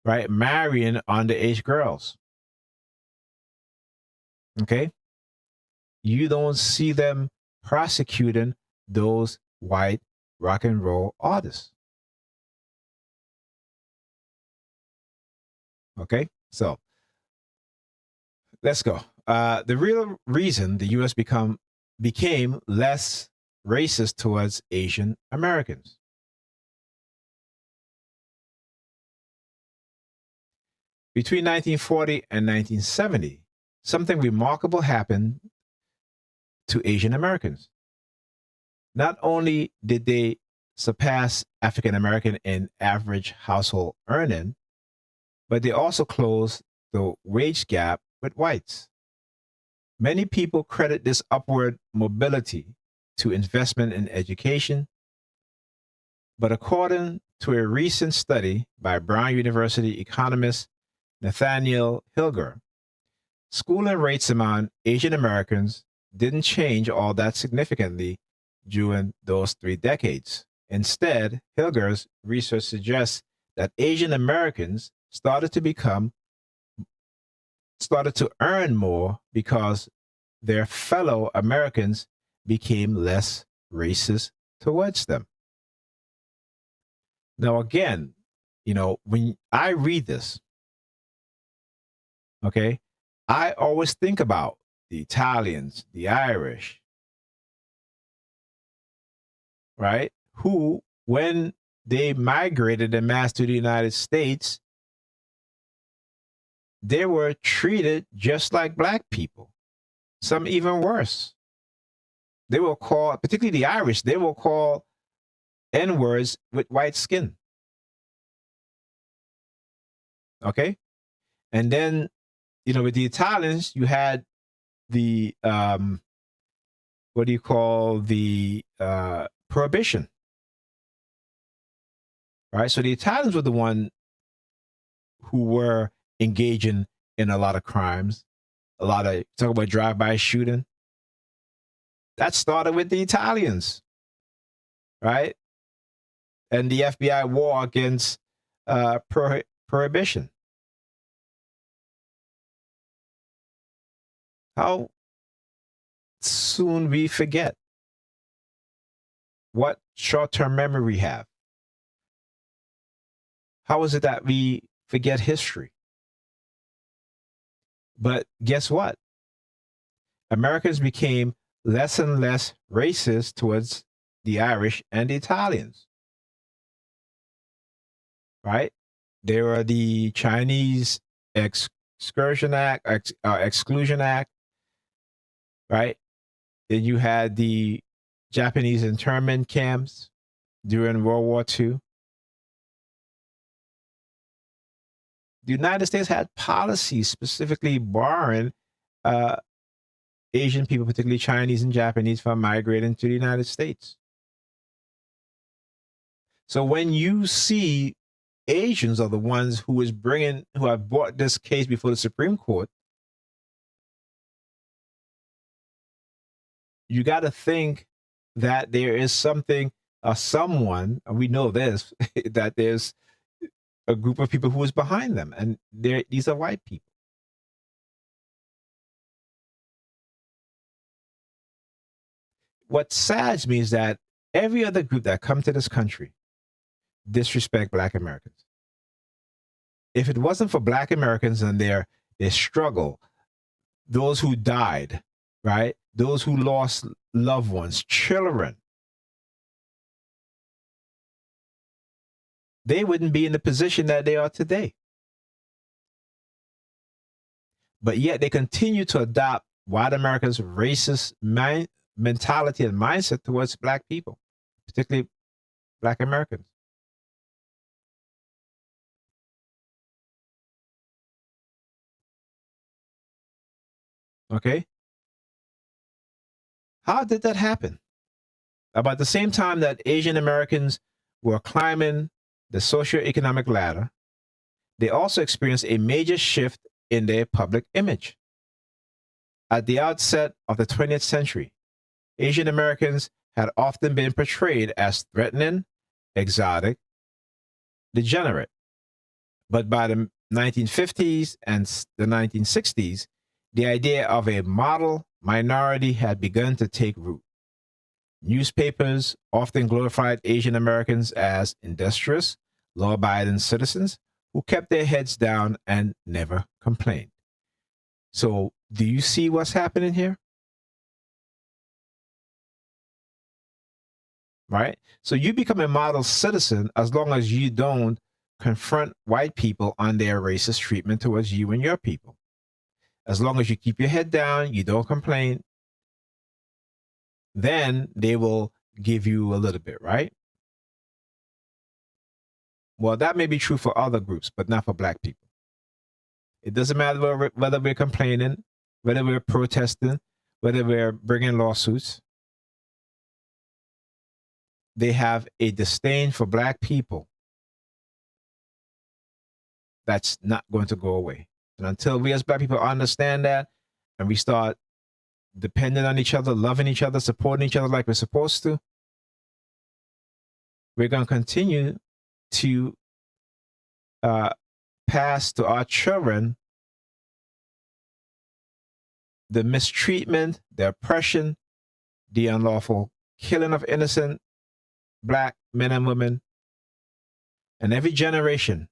right? Marrying underage girls. Okay? You don't see them prosecuting those white rock and roll artists. Okay? So let's go. The real reason the U.S. became less racist towards Asian Americans. Between 1940 and 1970, something remarkable happened to Asian Americans. Not only did they surpass African American in average household earning, but they also closed the wage gap with whites. Many people credit this upward mobility to investment in education, but according to a recent study by Brown University economist Nathaniel Hilger, schooling rates among Asian Americans didn't change all that significantly during those 3 decades. Instead, Hilger's research suggests that Asian Americans started to earn more because their fellow Americans became less racist towards them. Now, again, when I read this, okay, I always think about the Italians, the Irish, right? Who, when they migrated en masse to the United States, they were treated just like Black people, some even worse. They will call, particularly the Irish, they will call N-words with white skin. Okay? And then, with the Italians, you had the, what do you call, the prohibition. Right? So the Italians were the one who were engaging in a lot of crimes, talk about drive-by shooting. That started with the Italians, right? And the FBI war against prohibition. How soon we forget. What short-term memory we have. How is it that we forget history? But guess what? Americans became less and less racist towards the Irish and the Italians. Right? There were the Chinese Exclusion Act, right? Then you had the Japanese internment camps during World War II. The United States had policies specifically barring Asian people, particularly Chinese and Japanese, from migrating to the United States. So when you see Asians are the ones who have brought this case before the Supreme Court, you got to think that there is something, someone, and we know this, that there's a group of people who is behind them, and these are white people. What saddens me is that every other group that come to this country disrespect Black Americans. If it wasn't for Black Americans and their struggle, those who died, right? Those who lost loved ones, children, they wouldn't be in the position that they are today. But yet they continue to adopt white America's racist mentality and mindset towards Black people, particularly Black Americans. Okay? How did that happen? About the same time that Asian Americans were climbing the socioeconomic ladder, they also experienced a major shift in their public image. At the outset of the 20th century, Asian Americans had often been portrayed as threatening, exotic, degenerate. But by the 1950s and the 1960s, the idea of a model minority had begun to take root. Newspapers often glorified Asian Americans as industrious, law-abiding citizens who kept their heads down and never complained. So, do you see what's happening here? Right? So you become a model citizen as long as you don't confront white people on their racist treatment towards you and your people. As long as you keep your head down, you don't complain, then they will give you a little bit, right? Well, that may be true for other groups, but not for Black people. It doesn't matter whether we're complaining, whether we're protesting, whether we're bringing lawsuits. They have a disdain for Black people that's not going to go away. And until we as Black people understand that and we start depending on each other, loving each other, supporting each other like we're supposed to, we're going to continue to pass to our children the mistreatment, the oppression, the unlawful killing of innocent Black men and women. And every generation,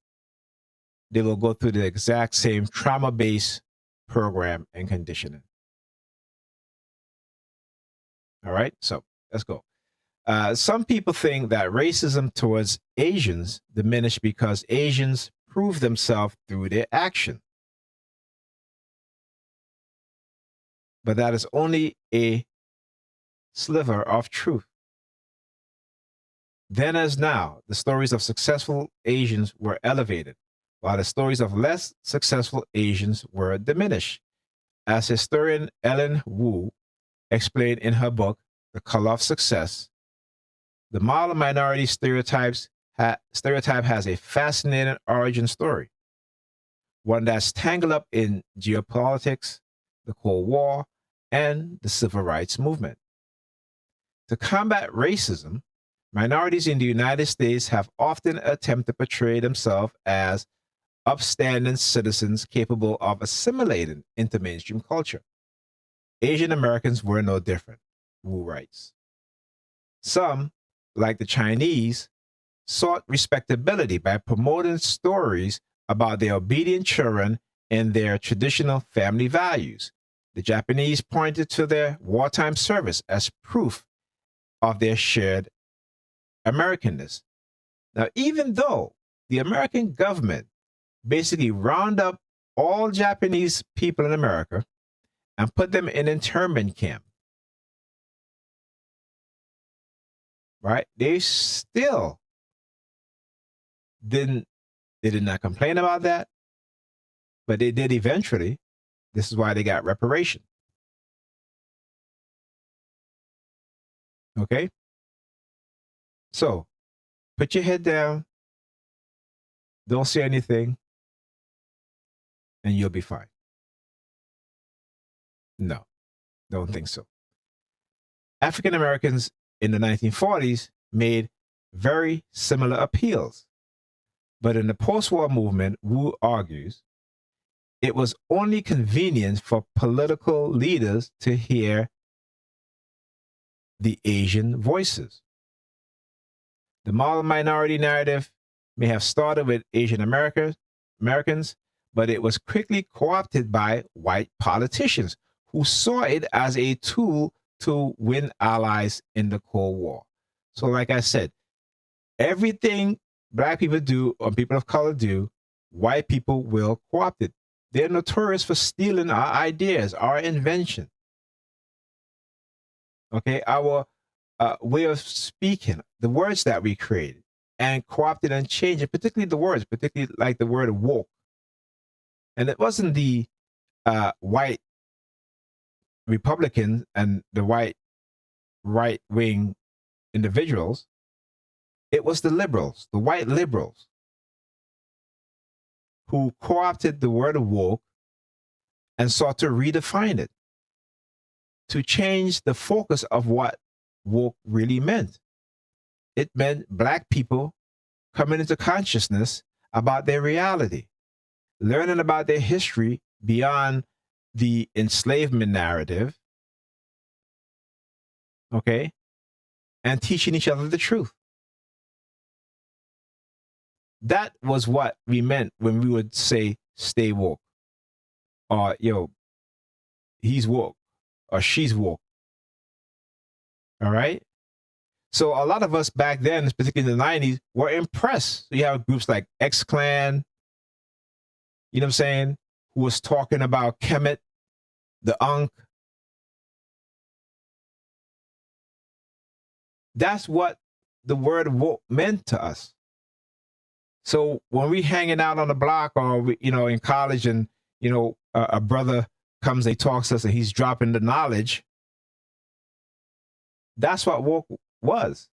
they will go through the exact same trauma-based program and conditioning. All right, so let's go. Some people think that racism towards Asians diminished because Asians prove themselves through their action. But that is only a sliver of truth. Then as now, the stories of successful Asians were elevated, while the stories of less successful Asians were diminished. As historian Ellen Wu explained in her book, The Color of Success, the model minority stereotype has a fascinating origin story, one that's tangled up in geopolitics, the Cold War, and the Civil Rights Movement. To combat racism, minorities in the United States have often attempted to portray themselves as upstanding citizens capable of assimilating into mainstream culture. Asian Americans were no different, Wu writes. Some, like the Chinese, sought respectability by promoting stories about their obedient children and their traditional family values. The Japanese pointed to their wartime service as proof of their shared Americanness. Now, even though the American government basically round up all Japanese people in America and put them in internment camp, right? They still did not complain about that, but they did eventually. This is why they got reparation. Okay? So, Put your head down, don't say anything, and you'll be fine. No, don't think so. African Americans in the 1940s made very similar appeals. But in the post war movement, Wu argues it was only convenient for political leaders to hear the Asian voices. The minority narrative may have started with Asian Americans, but it was quickly co opted by white politicians who saw it as a tool to win allies in the Cold War. So, like I said, everything Black people do or people of color do, white people will co opt it. They're notorious for stealing our ideas, our invention. Okay, our way of speaking, the words that we created and co-opted and changed it, particularly the words, particularly like the word woke. And it wasn't the white Republicans and the white right-wing individuals. It was the liberals, the white liberals, who co-opted the word woke and sought to redefine it, to change the focus of what woke really meant. It meant Black people coming into consciousness about their reality, learning about their history beyond the enslavement narrative, okay, and teaching each other the truth. That was what we meant when we would say, stay woke, or, yo, he's woke, or she's woke. All right? So a lot of us back then, particularly in the 90s, were impressed. So you have groups like X-Clan, you know what I'm saying, who was talking about Kemet, the Ankh. That's what the word woke meant to us. So when we hanging out on the block or, we, in college and, a brother comes, they talks to us and he's dropping the knowledge, that's what woke was.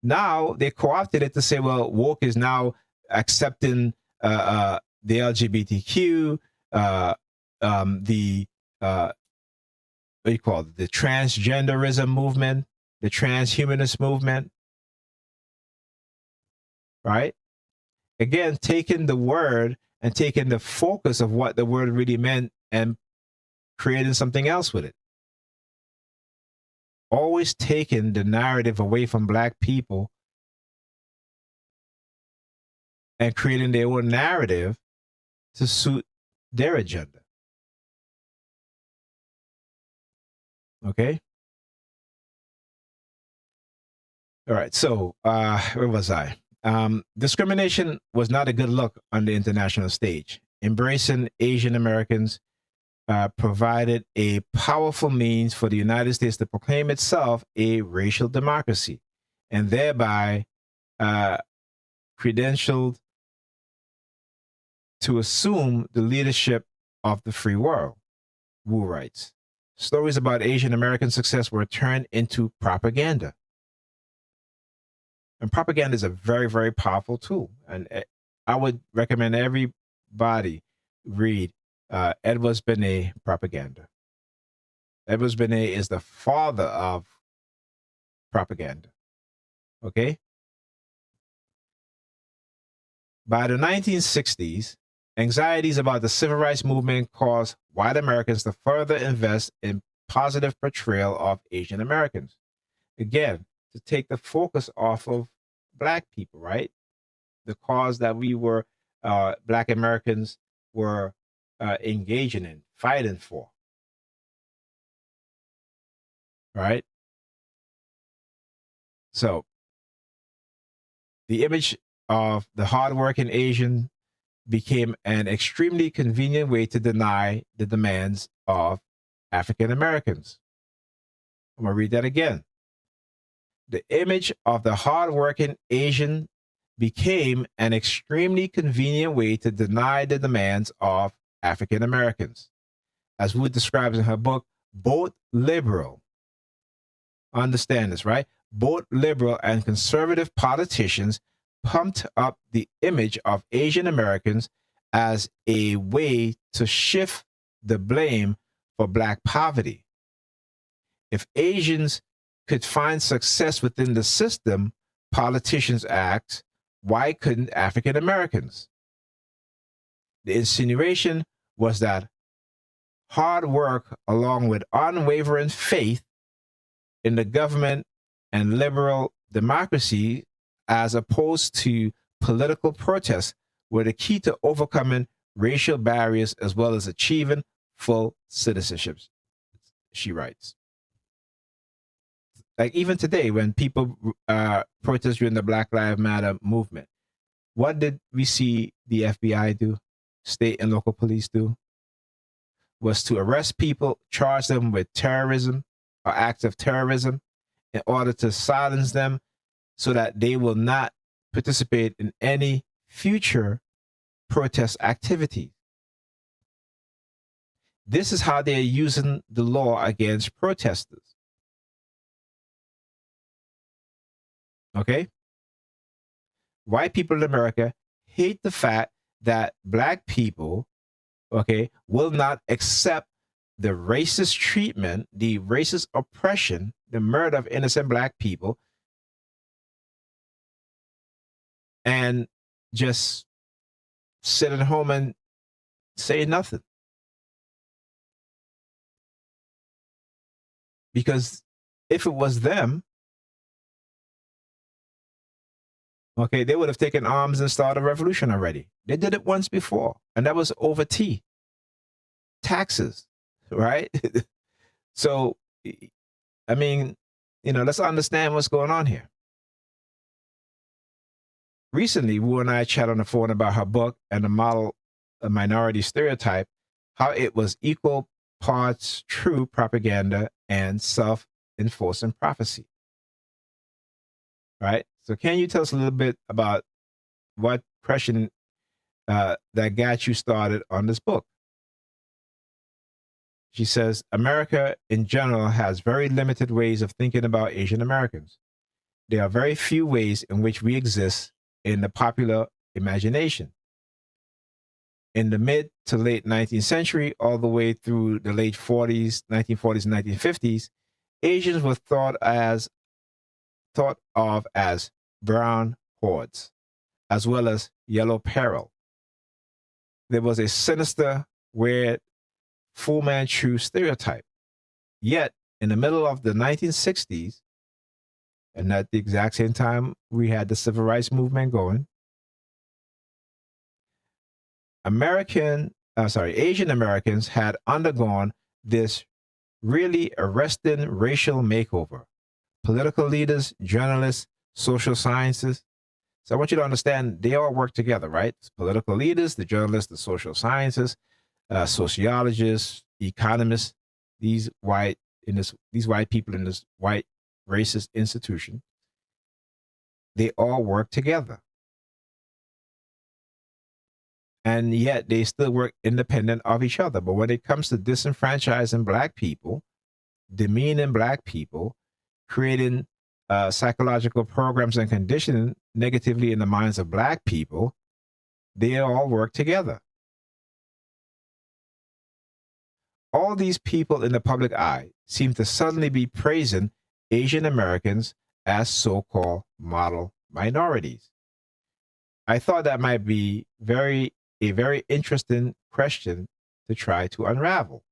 Now they co-opted it to say, well, woke is now accepting the LGBTQ, what do you call it? The transgenderism movement, the transhumanist movement, right? Again, taking the word and taking the focus of what the word really meant and creating something else with it. Always taking the narrative away from Black people and creating their own narrative to suit their agenda. Okay? All right, so where was I? Discrimination was not a good look on the international stage. Embracing Asian Americans provided a powerful means for the United States to proclaim itself a racial democracy and thereby credentialed to assume the leadership of the free world. Wu writes, stories about Asian American success were turned into propaganda. And propaganda is a very, very powerful tool. And I would recommend everybody read Edwards Benet Propaganda. Edwards Benet is the father of propaganda. Okay? By the 1960s, anxieties about the civil rights movement caused white Americans to further invest in positive portrayal of Asian Americans. Again, to take the focus off of Black people, right? The cause that we were, Black Americans were engaging in, fighting for, right? So the image of the hardworking Asian became an extremely convenient way to deny the demands of African Americans. I'm going to read that again. The image of the hardworking Asian became an extremely convenient way to deny the demands of African Americans. As Wood describes in her book, both liberal, understand this, right? both liberal and conservative politicians pumped up the image of Asian Americans as a way to shift the blame for Black poverty. If Asians could find success within the system, politicians asked, why couldn't African Americans? The insinuation was that hard work, along with unwavering faith in the government and liberal democracy, as opposed to political protests, were the key to overcoming racial barriers as well as achieving full citizenship, she writes. Like even today, when people protest during the Black Lives Matter movement, what did we see the FBI do, state and local police do? Was to arrest people, charge them with terrorism or acts of terrorism in order to silence them so that they will not participate in any future protest activity. This is how they're using the law against protesters. Okay? White people in America hate the fact that Black people, okay, will not accept the racist treatment, the racist oppression, the murder of innocent Black people, and just sit at home and say nothing. Because if it was them, okay, they would have taken arms and started a revolution already. They did it once before, and that was over tea, taxes, right? So, I mean, let's understand what's going on here. Recently, Wu and I chatted on the phone about her book and the model of minority stereotype, how it was equal parts true propaganda and self-enforcing prophecy. Right? So can you tell us a little bit about what question that got you started on this book? She says, America in general has very limited ways of thinking about Asian Americans. There are very few ways in which we exist in the popular imagination. In the mid to late 19th century, all the way through the late 1940s and 1950s, Asians were thought of as brown hordes, as well as yellow peril. There was a sinister, weird, Fu Manchu stereotype. Yet, in the middle of the 1960s, and at the exact same time we had the civil rights movement going, Asian Americans had undergone this really arresting racial makeover. Political leaders, journalists, social sciences. So I want you to understand they all work together, right? Political leaders, the journalists, the social sciences, sociologists, economists, these white people in this white racist institution, they all work together. And yet they still work independent of each other. But when it comes to disenfranchising Black people, demeaning Black people, creating psychological programs and conditioning negatively in the minds of Black people, they all work together. All these people in the public eye seem to suddenly be praising Asian Americans as so-called model minorities. I thought that might be a very interesting question to try to unravel.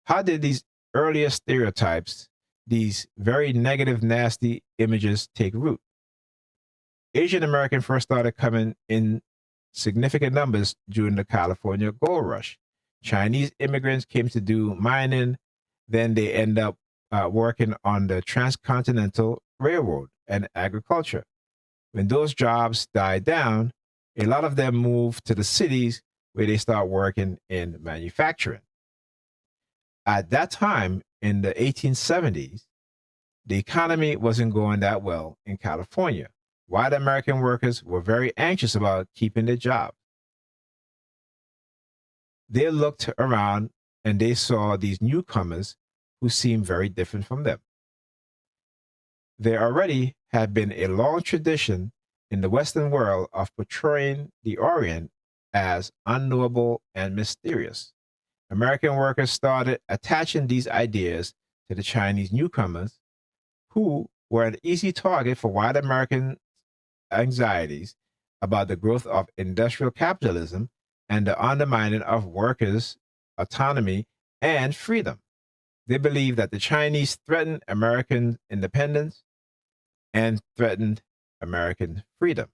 How did these earlier stereotypes, these very negative, nasty images take root? Asian Americans first started coming in significant numbers during the California gold rush. Chinese immigrants came to do mining, then they end up working on the transcontinental railroad and agriculture. When those jobs died down, a lot of them moved to the cities where they start working in manufacturing. At that time, in the 1870s, the economy wasn't going that well in California. White American workers were very anxious about keeping their job. They looked around and they saw these newcomers who seemed very different from them. There already had been a long tradition in the Western world of portraying the Orient as unknowable and mysterious. American workers started attaching these ideas to the Chinese newcomers, who were an easy target for white American anxieties about the growth of industrial capitalism and the undermining of workers' autonomy and freedom. They believed that the Chinese threatened American independence and threatened American freedom.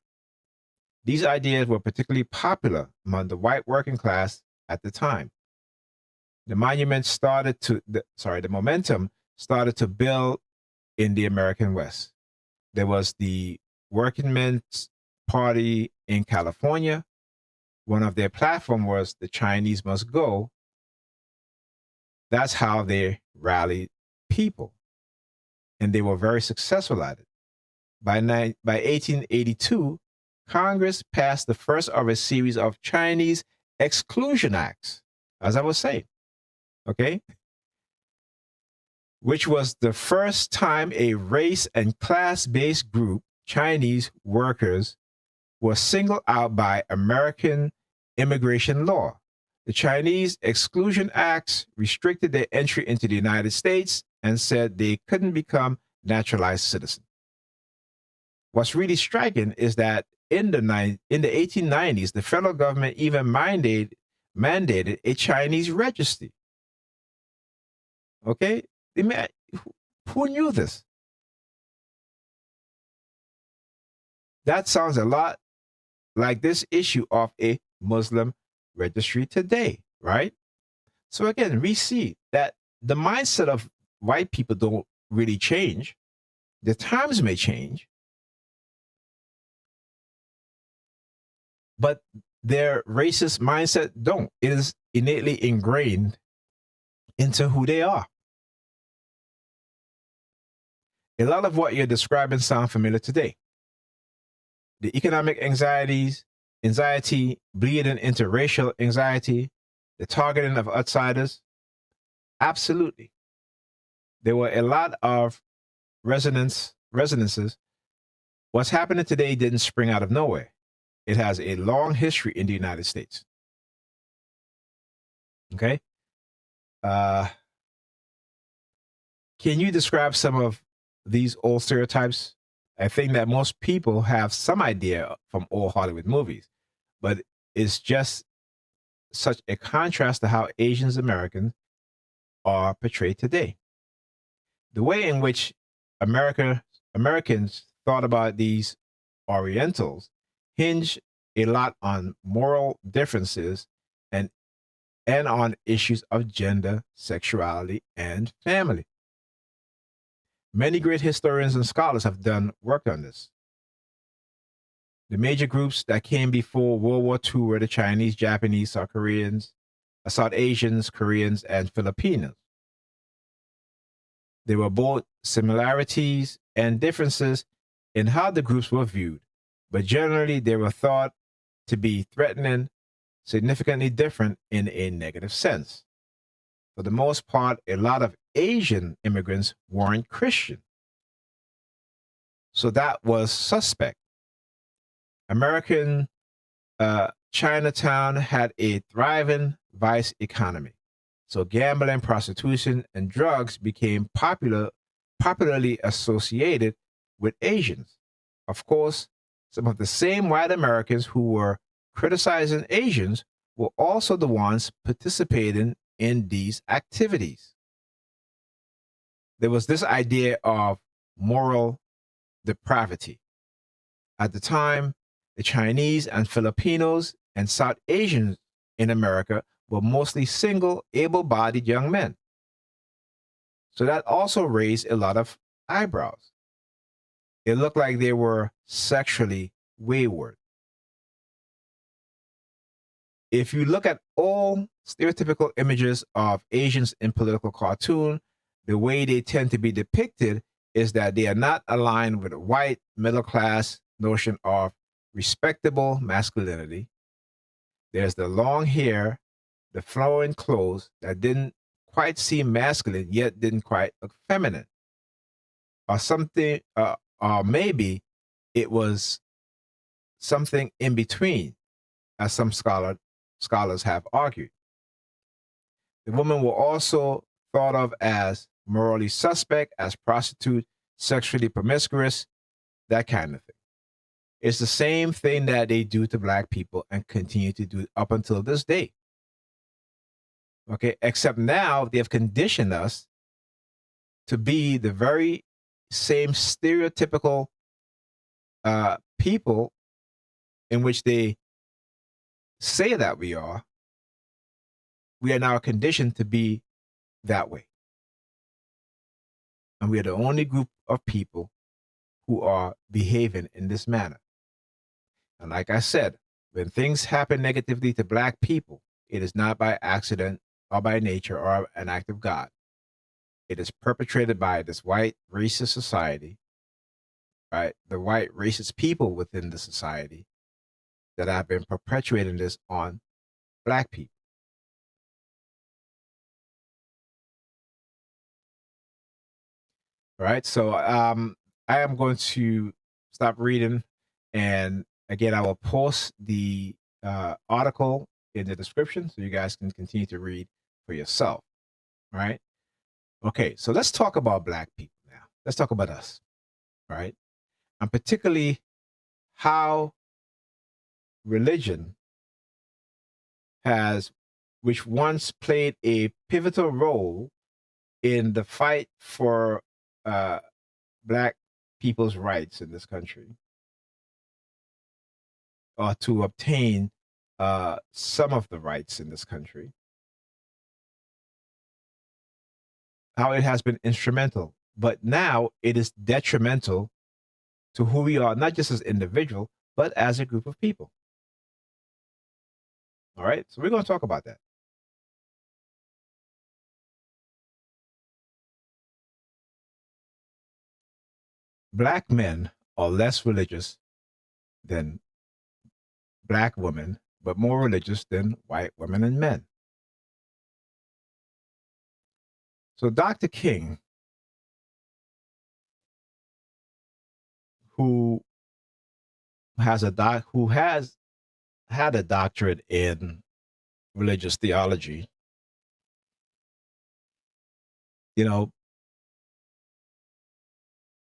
These ideas were particularly popular among the white working class at the time. The momentum started to build in the American West. There was the Working Men's Party in California. One of their platforms was the Chinese must go. That's how they rallied people, and they were very successful at it. By 1882, Congress passed the first of a series of Chinese exclusion acts, as I was saying, okay? Which was the first time a race and class-based group, Chinese workers, were singled out by American immigration law. The Chinese Exclusion Acts restricted their entry into the United States and said they couldn't become naturalized citizens. What's really striking is that in the 1890s, the federal government even mandated a Chinese registry. Okay? Who knew this? That sounds a lot like this issue of a Muslim registry today, right? So again, we see that the mindset of white people don't really change. The times may change, but their racist mindset don't. It is innately ingrained into who they are. A lot of what you're describing sound familiar today. The economic anxiety bleeding into racial anxiety, the targeting of outsiders. Absolutely. There were a lot of resonances. What's happening today didn't spring out of nowhere. It has a long history in the United States. Okay. Can you describe some of these old stereotypes? I think that most people have some idea from old Hollywood movies, but it's just such a contrast to how Asian Americans are portrayed today. The way in which Americans thought about these Orientals hinge a lot on moral differences and on issues of gender, sexuality, and family. Many great historians and scholars have done work on this. The major groups that came before World War II were the Chinese, Japanese, South Koreans, South Asians, Koreans, and Filipinos. There were both similarities and differences in how the groups were viewed, but generally they were thought to be threatening, significantly different in a negative sense. For the most part, a lot of Asian immigrants weren't Christian, so that was suspect. American Chinatown had a thriving vice economy, so gambling, prostitution, and drugs became popularly associated with Asians. Of course, some of the same white Americans who were criticizing Asians were also the ones participating in these activities. There was this idea of moral depravity. At the time, the Chinese and Filipinos and South Asians in America were mostly single, able-bodied young men. So that also raised a lot of eyebrows. It looked like they were sexually wayward. If you look at all stereotypical images of Asians in political cartoon, the way they tend to be depicted is that they are not aligned with a white middle class notion of respectable masculinity. There's the long hair, the flowing clothes that didn't quite seem masculine, yet didn't quite look feminine. or something, or maybe it was something in between, as some scholars have argued. The women were also thought of as morally suspect, as prostitute, sexually promiscuous, that kind of thing. It's the same thing that they do to black people and continue to do up until this day. Okay, except now they have conditioned us to be the very same stereotypical people in which they say that we are. We are now conditioned to be that way. And we are the only group of people who are behaving in this manner. And like I said, when things happen negatively to black people, it is not by accident or by nature or an act of God. It is perpetrated by this white racist society, right? The white racist people within the society that have been perpetuating this on black people. Right. So I am going to stop reading, and again, I will post the article in the description so you guys can continue to read for yourself. Right. Okay. So let's talk about black people now. Let's talk about us. Right. And particularly how religion has, which once played a pivotal role in the fight for black people's rights in this country, or to obtain some of the rights in this country, how it has been instrumental, but now it is detrimental to who we are, not just as individual, but as a group of people. All right, so we're going to talk about that. Black men are less religious than black women, but more religious than white women and men. So Dr. King, who has had a doctorate in religious theology,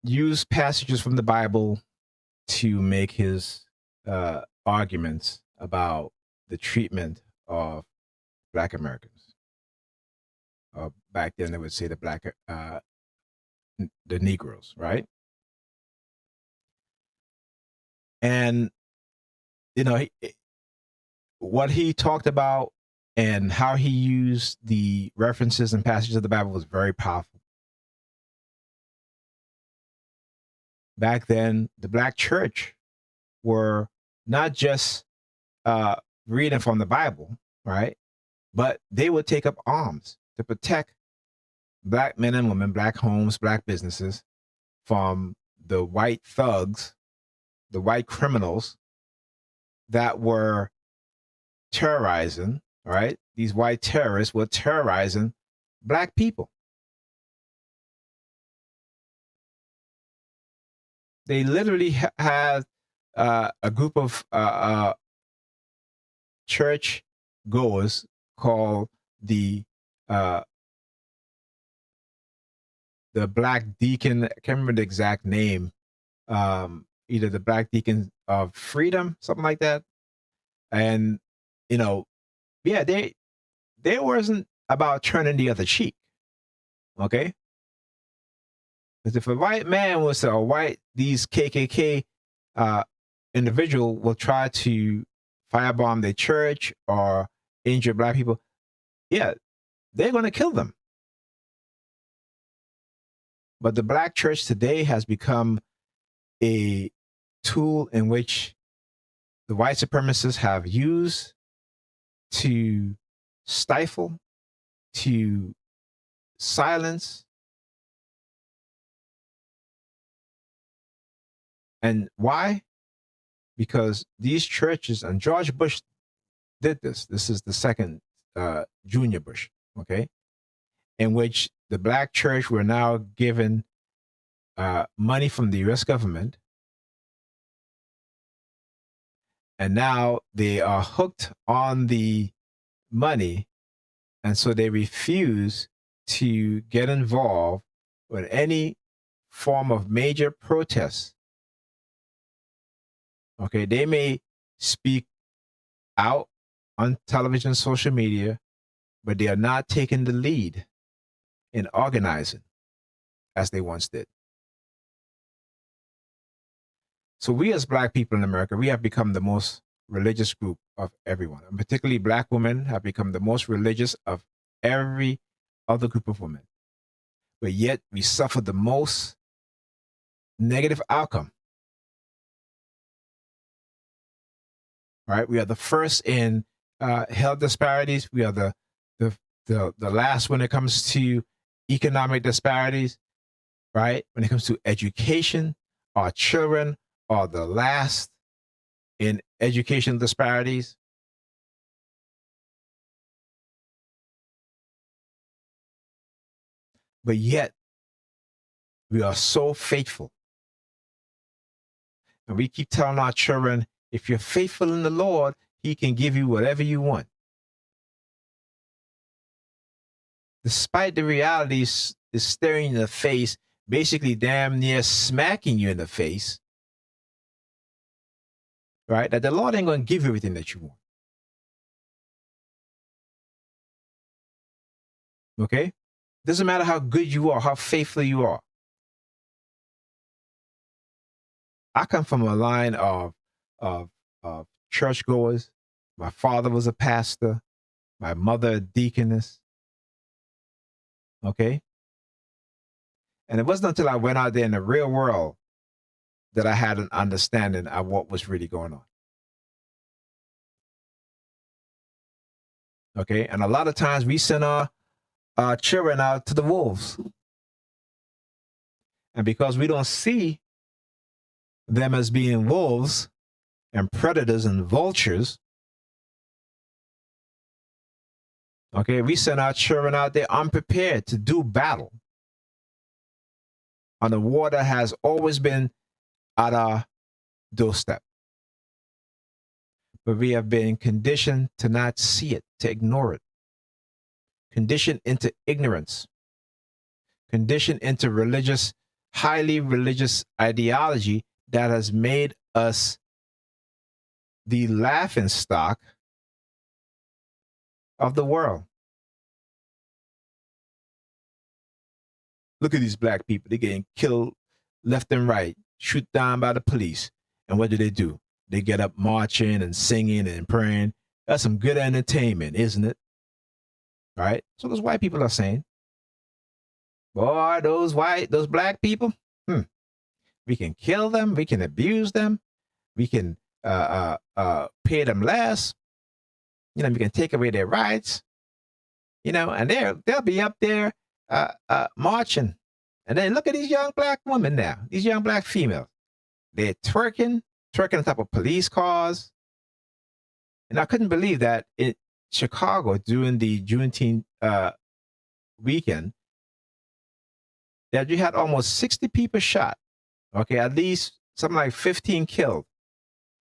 used passages from the Bible to make his arguments about the treatment of Black Americans. Back then, they would say the Negroes, right? And what he talked about and how he used the references and passages of the Bible was very powerful. Back then, the black church were not just reading from the Bible, right? But they would take up arms to protect black men and women, black homes, black businesses from the white thugs, the white criminals that were terrorizing, right? These white terrorists were terrorizing black people. They literally had a group of church goers called the Black Deacon. I can't remember the exact name. Either the Black Deacon of Freedom, something like that. And yeah, they wasn't about turning the other cheek. Okay. Because if a white man was to, these KKK individual will try to firebomb their church or injure black people, yeah, they're going to kill them. But the black church today has become a tool in which the white supremacists have used to stifle, to silence. And why? Because these churches, and George Bush did this. This is the second Junior Bush, okay, in which the black church were now given money from the US government, and now they are hooked on the money, and so they refuse to get involved with any form of major protest. Okay, they may speak out on television, social media, but they are not taking the lead in organizing as they once did. So we as Black people in America, we have become the most religious group of everyone. And particularly Black women have become the most religious of every other group of women. But yet we suffer the most negative outcome. Right? We are the first in health disparities. We are the last when it comes to economic disparities. Right? When it comes to education, our children are the last in education disparities. But yet, we are so faithful. And we keep telling our children, if you're faithful in the Lord, He can give you whatever you want. Despite the realities is staring in the face, basically damn near smacking you in the face, right? That the Lord ain't going to give you everything that you want. Okay? Doesn't matter how good you are, how faithful you are. I come from a line of churchgoers. My father was a pastor. My mother a deaconess. Okay? And it wasn't until I went out there in the real world that I had an understanding of what was really going on. Okay? And a lot of times we send our children out to the wolves. And because we don't see them as being wolves and predators and vultures, okay, we send our children out there unprepared to do battle on a war that has always been at our doorstep. But we have been conditioned to not see it, to ignore it, conditioned into ignorance, conditioned into religious, highly religious ideology that has made us the laughing stock of the world. Look at these Black people. They're getting killed left and right, shoot down by the police. And what do? They get up marching and singing and praying. That's some good entertainment, isn't it? Right? So those white people are saying, boy, those Black people, we can kill them, we can abuse them, we can pay them less, we can take away their rights, and they'll be up there marching. And then look at these young Black women now, these young Black females. They're twerking on top of police cars. And I couldn't believe that in Chicago during the Juneteenth weekend, that you had almost 60 people shot. Okay, at least something like 15 killed.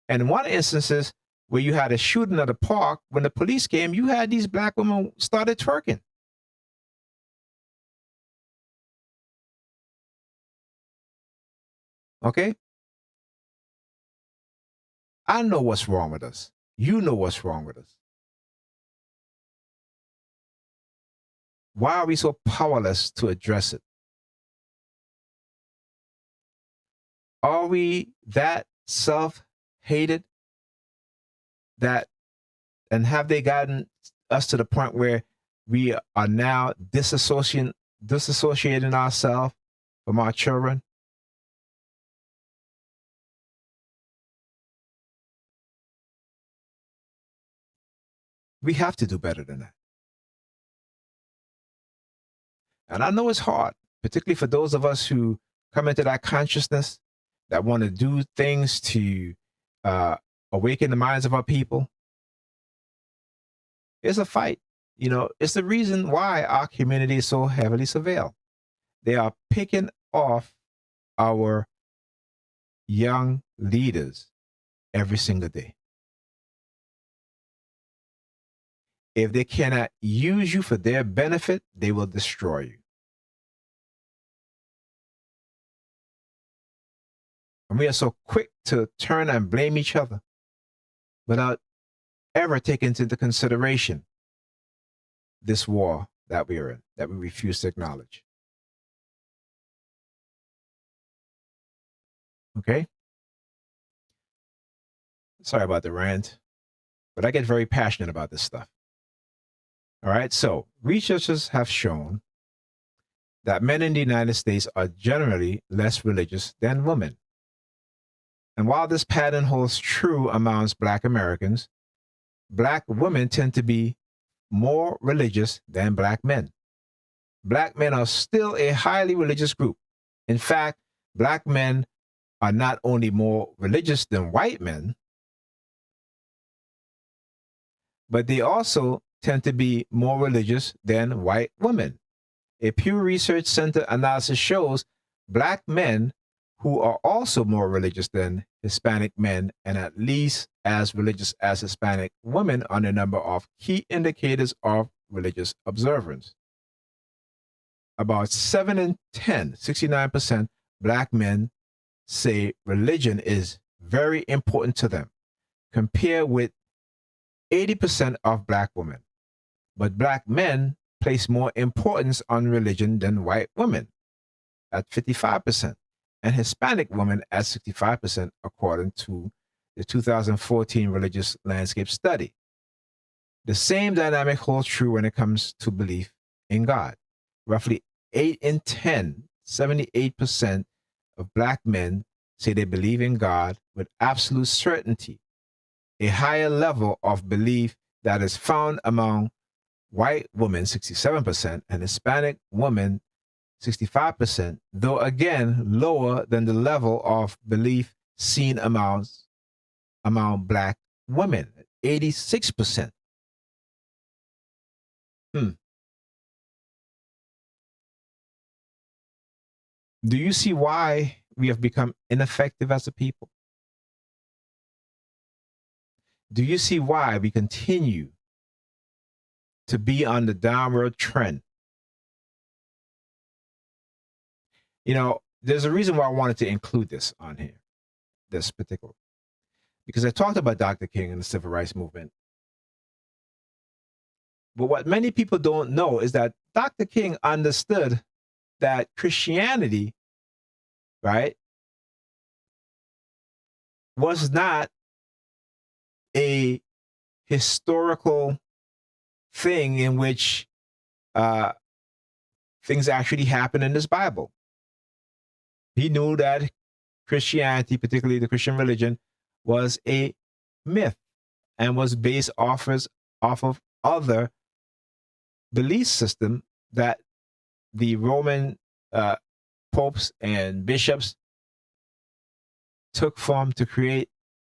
And in one instances where you had a shooting at a park, when the police came, you had these Black women started twerking. Okay? I know what's wrong with us. You know what's wrong with us. Why are we so powerless to address it? Are we that self-hated and have they gotten us to the point where we are now disassociating ourselves from our children? We have to do better than that. And I know it's hard, particularly for those of us who come into that consciousness that want to do things to awaken the minds of our people. It's a fight. It's the reason why our community is so heavily surveilled. They are picking off our young leaders every single day. If they cannot use you for their benefit, they will destroy you. And we are so quick to turn and blame each other without ever taking into consideration this war that we are in, that we refuse to acknowledge. Okay? Sorry about the rant, but I get very passionate about this stuff. All right, so researchers have shown that men in the United States are generally less religious than women. And while this pattern holds true amongst Black Americans, Black women tend to be more religious than Black men. Black men are still a highly religious group. In fact, Black men are not only more religious than white men, but they also tend to be more religious than white women. A Pew Research Center analysis shows Black men who are also more religious than Hispanic men and at least as religious as Hispanic women on a number of key indicators of religious observance. About 7 in 10, 69% Black men say religion is very important to them, compared with 80% of Black women. But Black men place more importance on religion than white women at 55%, and Hispanic women at 65%, according to the 2014 Religious Landscape Study. The same dynamic holds true when it comes to belief in God. Roughly 8 in 10, 78% of Black men say they believe in God with absolute certainty, a higher level of belief that is found among white women, 67%, and Hispanic women, 65%, though again lower than the level of belief seen among Black women, 86%. Do you see why we have become ineffective as a people? Do you see why we continue to be on the downward trend? You know, there's a reason why I wanted to include this on here, this particular, because I talked about Dr. King and the civil rights movement. But what many people don't know is that Dr. King understood that Christianity, right, was not a historical thing in which things actually happen in this Bible. He knew that Christianity, particularly the Christian religion, was a myth and was based off of other belief system that the Roman popes and bishops took from to create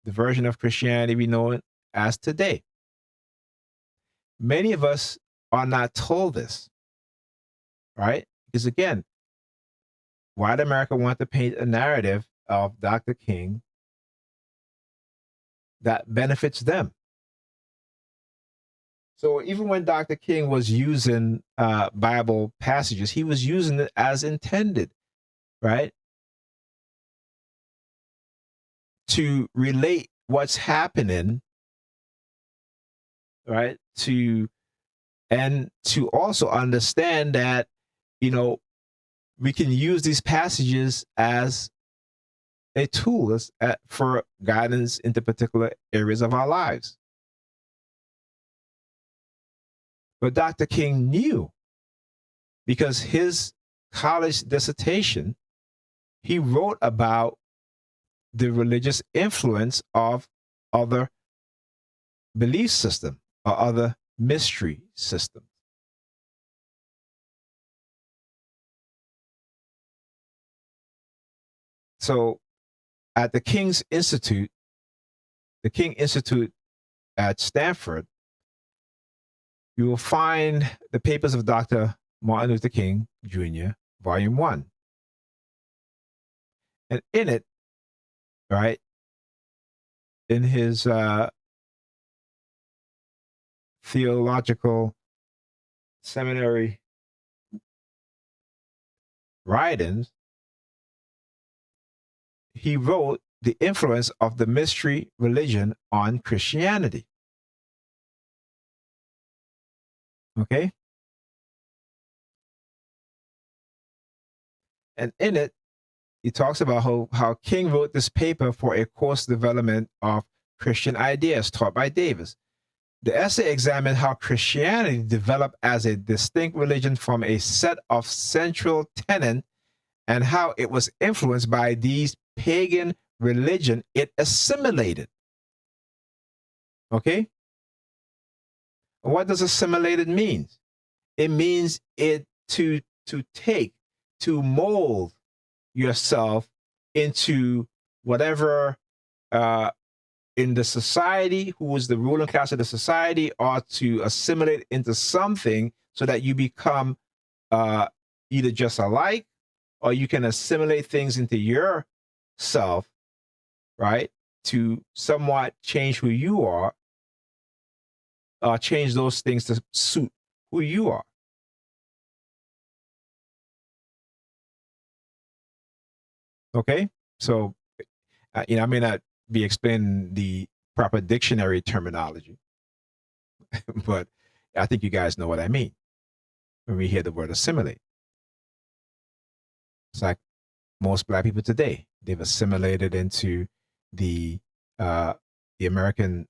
the version of Christianity we know it as today. Many of us are not told this, right? Because again, white America wants to paint a narrative of Dr. King that benefits them. So even when Dr. King was using Bible passages, he was using it as intended, right? To relate what's happening, right? And to also understand that, you know, we can use these passages as a tool for guidance into particular areas of our lives. But Dr. King knew, because his college dissertation, he wrote about the religious influence of other belief systems or other mystery systems. So at the King Institute at Stanford, you will find the papers of Dr. Martin Luther King Jr., Volume 1. And in it, right, in his theological seminary writings, he wrote the influence of the mystery religion on Christianity. Okay? And in it, he talks about how King wrote this paper for a course development of Christian ideas taught by Davis. The essay examined how Christianity developed as a distinct religion from a set of central tenets and how it was influenced by these pagan religion it assimilated. Okay? What does assimilated mean? It means it to take, to mold yourself into whatever in the society, who is the ruling class of the society, or to assimilate into something so that you become either just alike, or you can assimilate things into yourself, right? To somewhat change who you are, change those things to suit who you are. Okay, so I may not be explaining the proper dictionary terminology, but I think you guys know what I mean when we hear the word assimilate. It's like most Black people today; they've assimilated into the uh, the American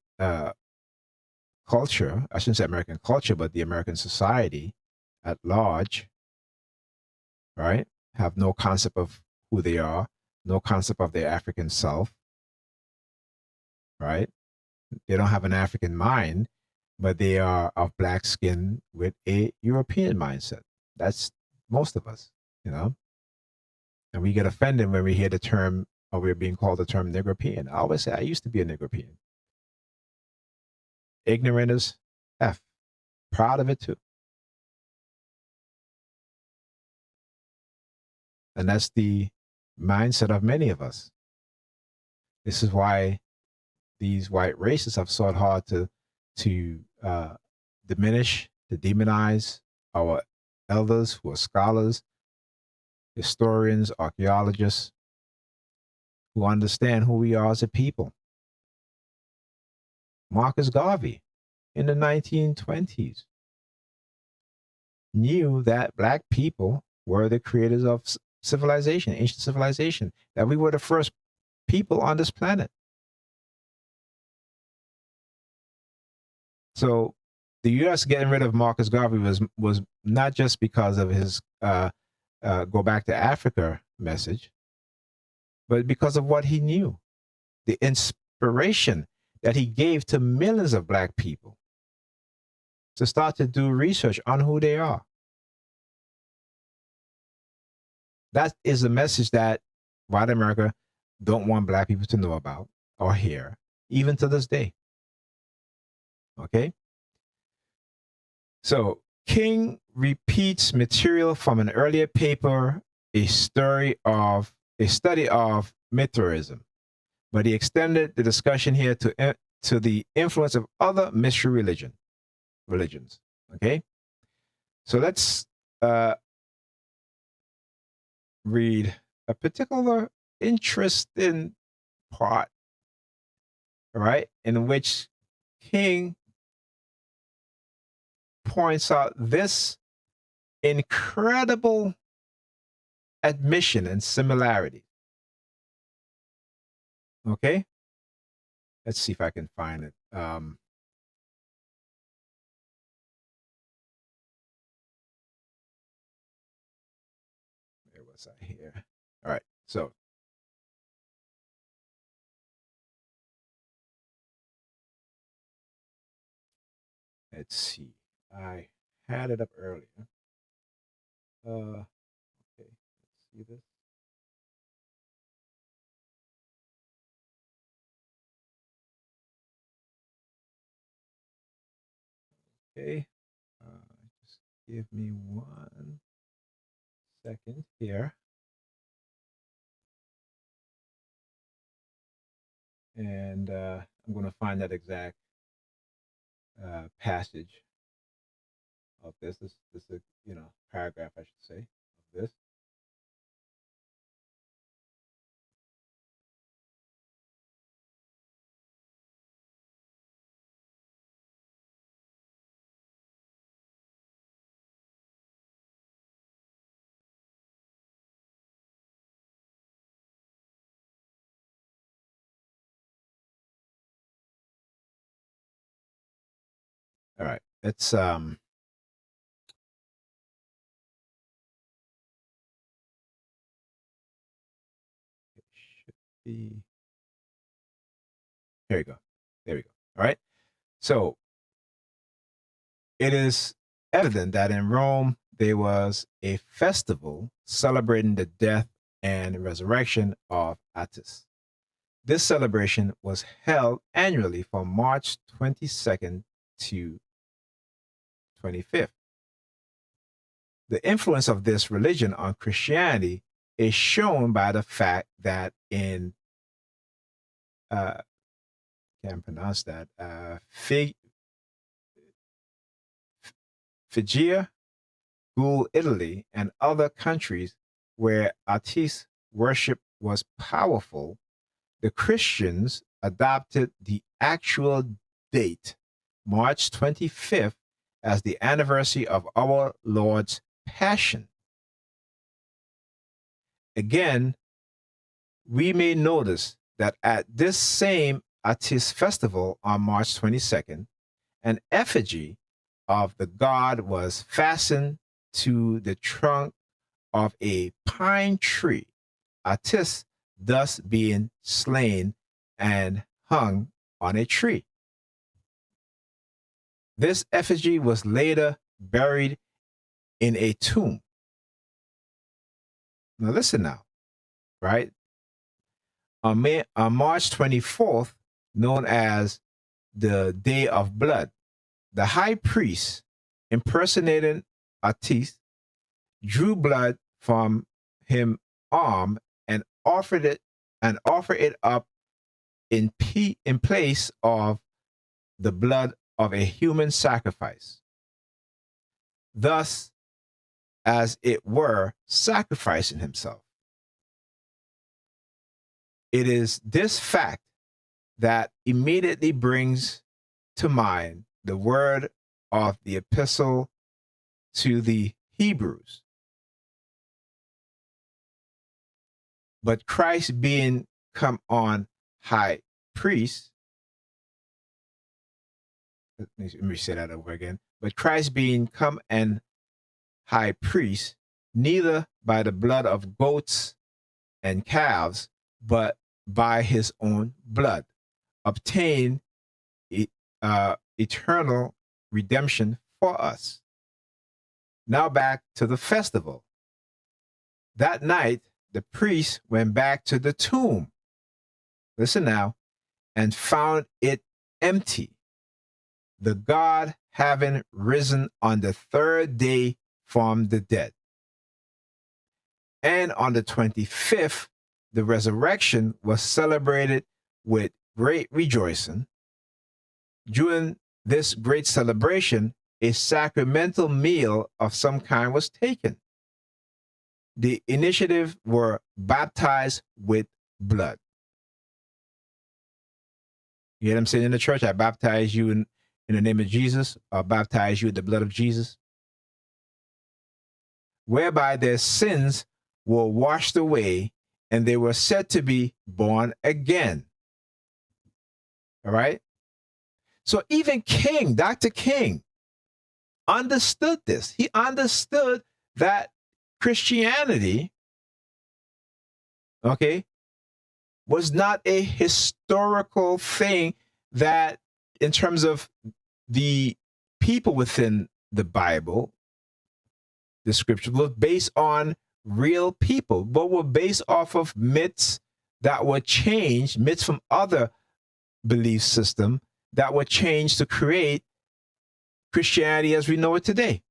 culture. I shouldn't say American culture, but the American society at large, right? Have no concept of who they are, no concept of their African self, right? They don't have an African mind, but they are of Black skin with a European mindset. That's most of us, you know? And we get offended when we hear the term, or we're being called the term Negropean. I always say, I used to be a Negropean. Ignorant as F. Proud of it too. And that's the mindset of many of us. This is why these white racists have sought hard to diminish, to demonize our elders who are scholars, historians, archaeologists, who understand who we are as a people. Marcus Garvey in the 1920s knew that Black people were the creators of civilization, ancient civilization, that we were the first people on this planet. So the U.S. getting rid of Marcus Garvey was not just because of his go back to Africa message, but because of what he knew, the inspiration that he gave to millions of Black people to start to do research on who they are. That is a message that white America don't want Black people to know about or hear, even to this day. Okay? So King repeats material from an earlier paper, a study of Mithraism, but he extended the discussion here to the influence of other mystery religions. Okay, so let's read a particular interesting part, right, in which King points out this incredible admission and similarity. Okay, let's see if I can find it. Where was I here? All right, so let's see. I had it up earlier. Okay, let's see this. Okay, just give me 1 second here. And I'm going to find that exact passage of this. This is paragraph, I should say, of this. All right. It's it should be, here we go. There we go. All right. So it is evident that in Rome there was a festival celebrating the death and resurrection of Attis. This celebration was held annually from March 22nd to 25th. The influence of this religion on Christianity is shown by the fact that in can't pronounce that Figia, Gaul, Italy, and other countries where artist worship was powerful, the Christians adopted the actual date, March 25th, as the anniversary of our Lord's Passion. Again, we may notice that at this same artist festival on March 22nd, an effigy of the god was fastened to the trunk of a pine tree, Attis thus being slain and hung on a tree. This effigy was later buried in a tomb. Now listen now, right? On March 24th, known as the Day of Blood, the high priest impersonating Attis drew blood from him arm and offered it up in place of the blood of a human sacrifice, thus as it were sacrificing himself. It is this fact that immediately brings to mind the word of the epistle to the Hebrews. But Christ being come on high priest, let me say that over again. But Christ being come and high priest, neither by the blood of goats and calves, but by his own blood, obtain eternal redemption for us. Now back to the festival. That night, the priest went back to the tomb. Listen now, and found it empty, the God having risen on the third day from the dead. And on the 25th, the resurrection was celebrated with great rejoicing. During this great celebration, a sacramental meal of some kind was taken. The initiative were baptized with blood. You hear them saying in the church, I baptize you in the name of Jesus, or baptize you in the blood of Jesus, whereby their sins were washed away and they were said to be born again. All right? So even King, Dr. King, understood this. He understood that Christianity, okay, was not a historical thing that, in terms of the people within the Bible, the scripture was based on real people, but were based off of myths that were changed, myths from other belief systems that were changed to create Christianity as we know it today.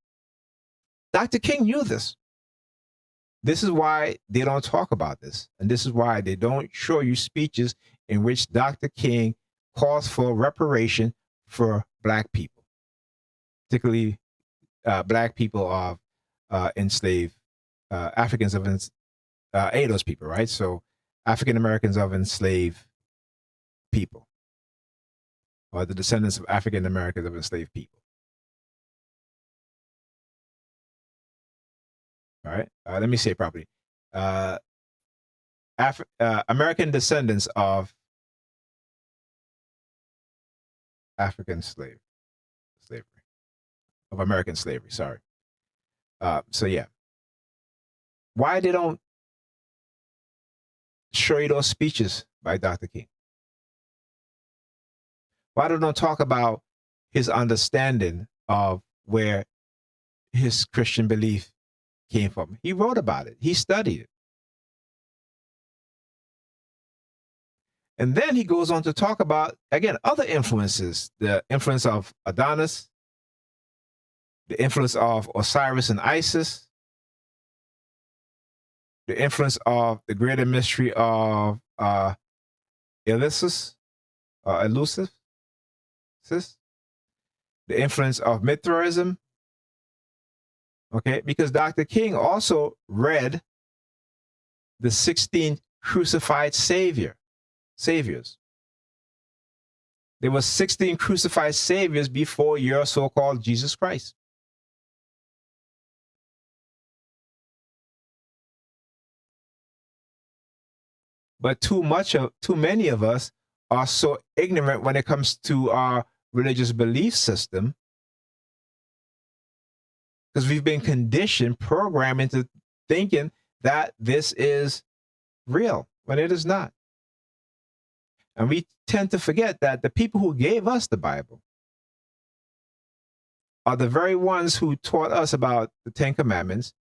Dr. King knew this. This is why they don't talk about this. And this is why they don't show you speeches in which Dr. King calls for reparation for Black people, particularly Black people of enslaved Africans of those people, right? So African Americans of enslaved people, or the descendants of African Americans of enslaved people. All right, let me say it properly. American descendants of African slavery, of American slavery. Sorry. So yeah, why they don't show you those speeches by Dr. King? Why they don't talk about his understanding of where his Christian belief came from? He wrote about it. He studied it. And then he goes on to talk about, again, other influences, the influence of Adonis, the influence of Osiris and Isis, the influence of the greater mystery of Elusive, the influence of Mithraism. Okay, because Dr. King also read the 16 crucified saviors. There were 16 crucified saviors before your so-called Jesus Christ. But too many of us are so ignorant when it comes to our religious belief system, because we've been conditioned, programmed into thinking that this is real when it is not. And we tend to forget that the people who gave us the Bible are the very ones who taught us about the Ten Commandments,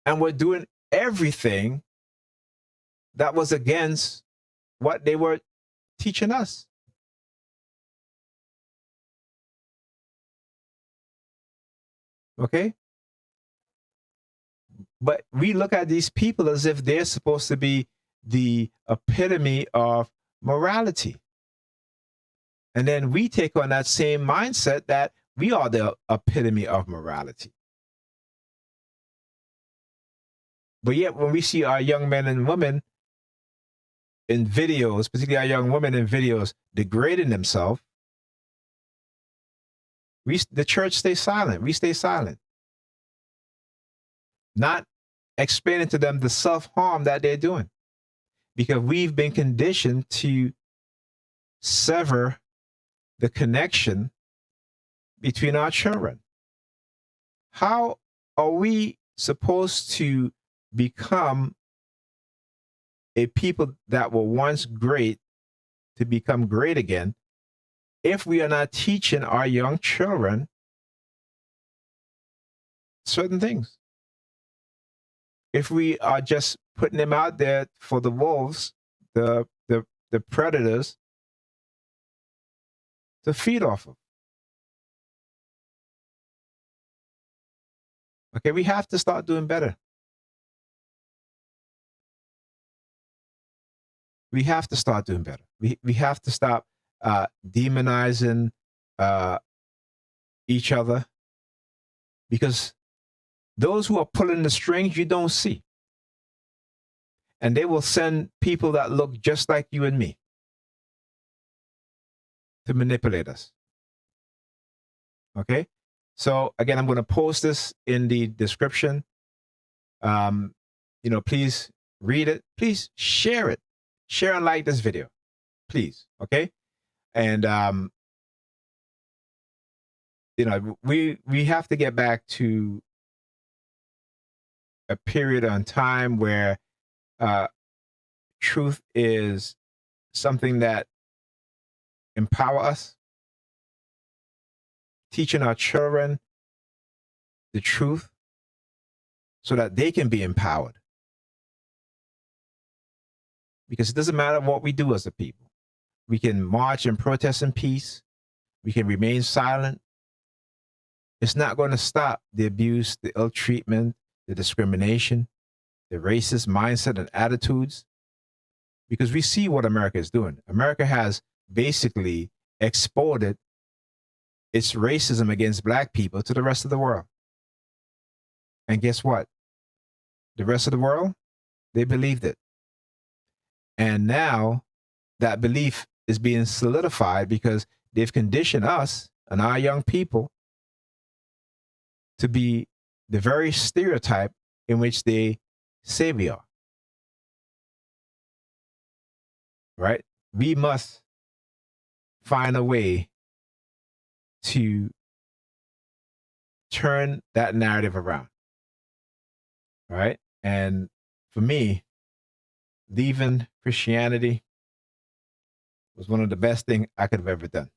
and were doing everything that was against what they were teaching us. Okay? But we look at these people as if they're supposed to be the epitome of morality. And then we take on that same mindset that we are the epitome of morality. But yet when we see our young men and women in videos, particularly our young women in videos, degrading themselves, the church stays silent. We stay silent. Not explaining to them the self-harm that they're doing, because we've been conditioned to sever the connection between our children. How are we supposed to become a people that were once great to become great again if we are not teaching our young children certain things? If we are just putting them out there for the wolves, the predators, to feed off of. Okay, we have to start doing better. We have to start doing better. We have to stop demonizing each other, because those who are pulling the strings you don't see. And they will send people that look just like you and me to manipulate us. Okay? So again, I'm going to post this in the description. Please read it. Please share it. Share and like this video, please. Okay? And we have to get back to a period on time where truth is something that empower us, teaching our children the truth so that they can be empowered. Because it doesn't matter what we do as a people. We can march and protest in peace. We can remain silent. It's not going to stop the abuse, the ill treatment, the discrimination, the racist mindset and attitudes because we see what America is doing. America has basically exported its racism against black people to the rest of the world. And guess what? The rest of the world, they believed it. And now that belief is being solidified because they've conditioned us and our young people to be the very stereotype in which they say we are. Right? We must find a way to turn that narrative around. Right? And for me, leaving Christianity was one of the best things I could have ever done.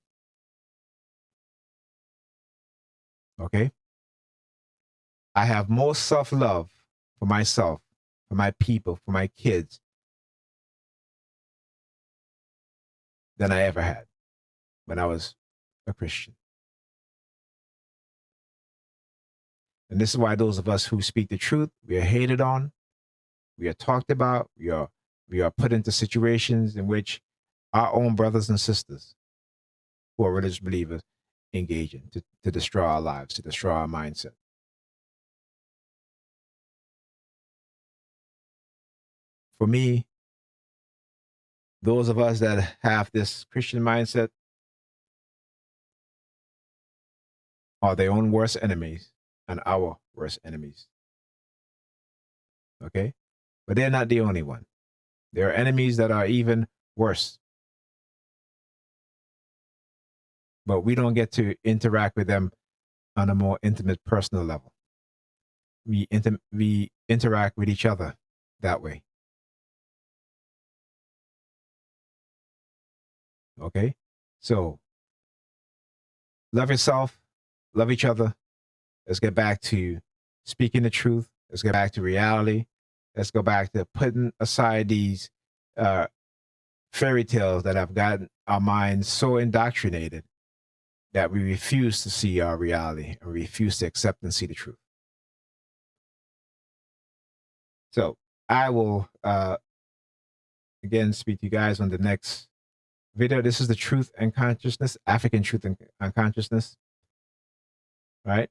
Okay? I have more self-love for myself, for my people, for my kids than I ever had when I was a Christian. And this is why those of us who speak the truth, we are hated on, we are talked about, we are put into situations in which our own brothers and sisters who are religious believers engage in to destroy our lives, to destroy our mindset. For me, those of us that have this Christian mindset are their own worst enemies and our worst enemies. Okay? But they're not the only one. There are enemies that are even worse. But we don't get to interact with them on a more intimate, personal level. We interact with each other that way. Okay? So, love yourself, love each other. Let's get back to speaking the truth. Let's get back to reality. Let's go back to putting aside these fairy tales that have gotten our minds so indoctrinated that we refuse to see our reality and refuse to accept and see the truth. So I will, again, speak to you guys on the next video. This is the Truth and Consciousness, African Truth and Consciousness. Right?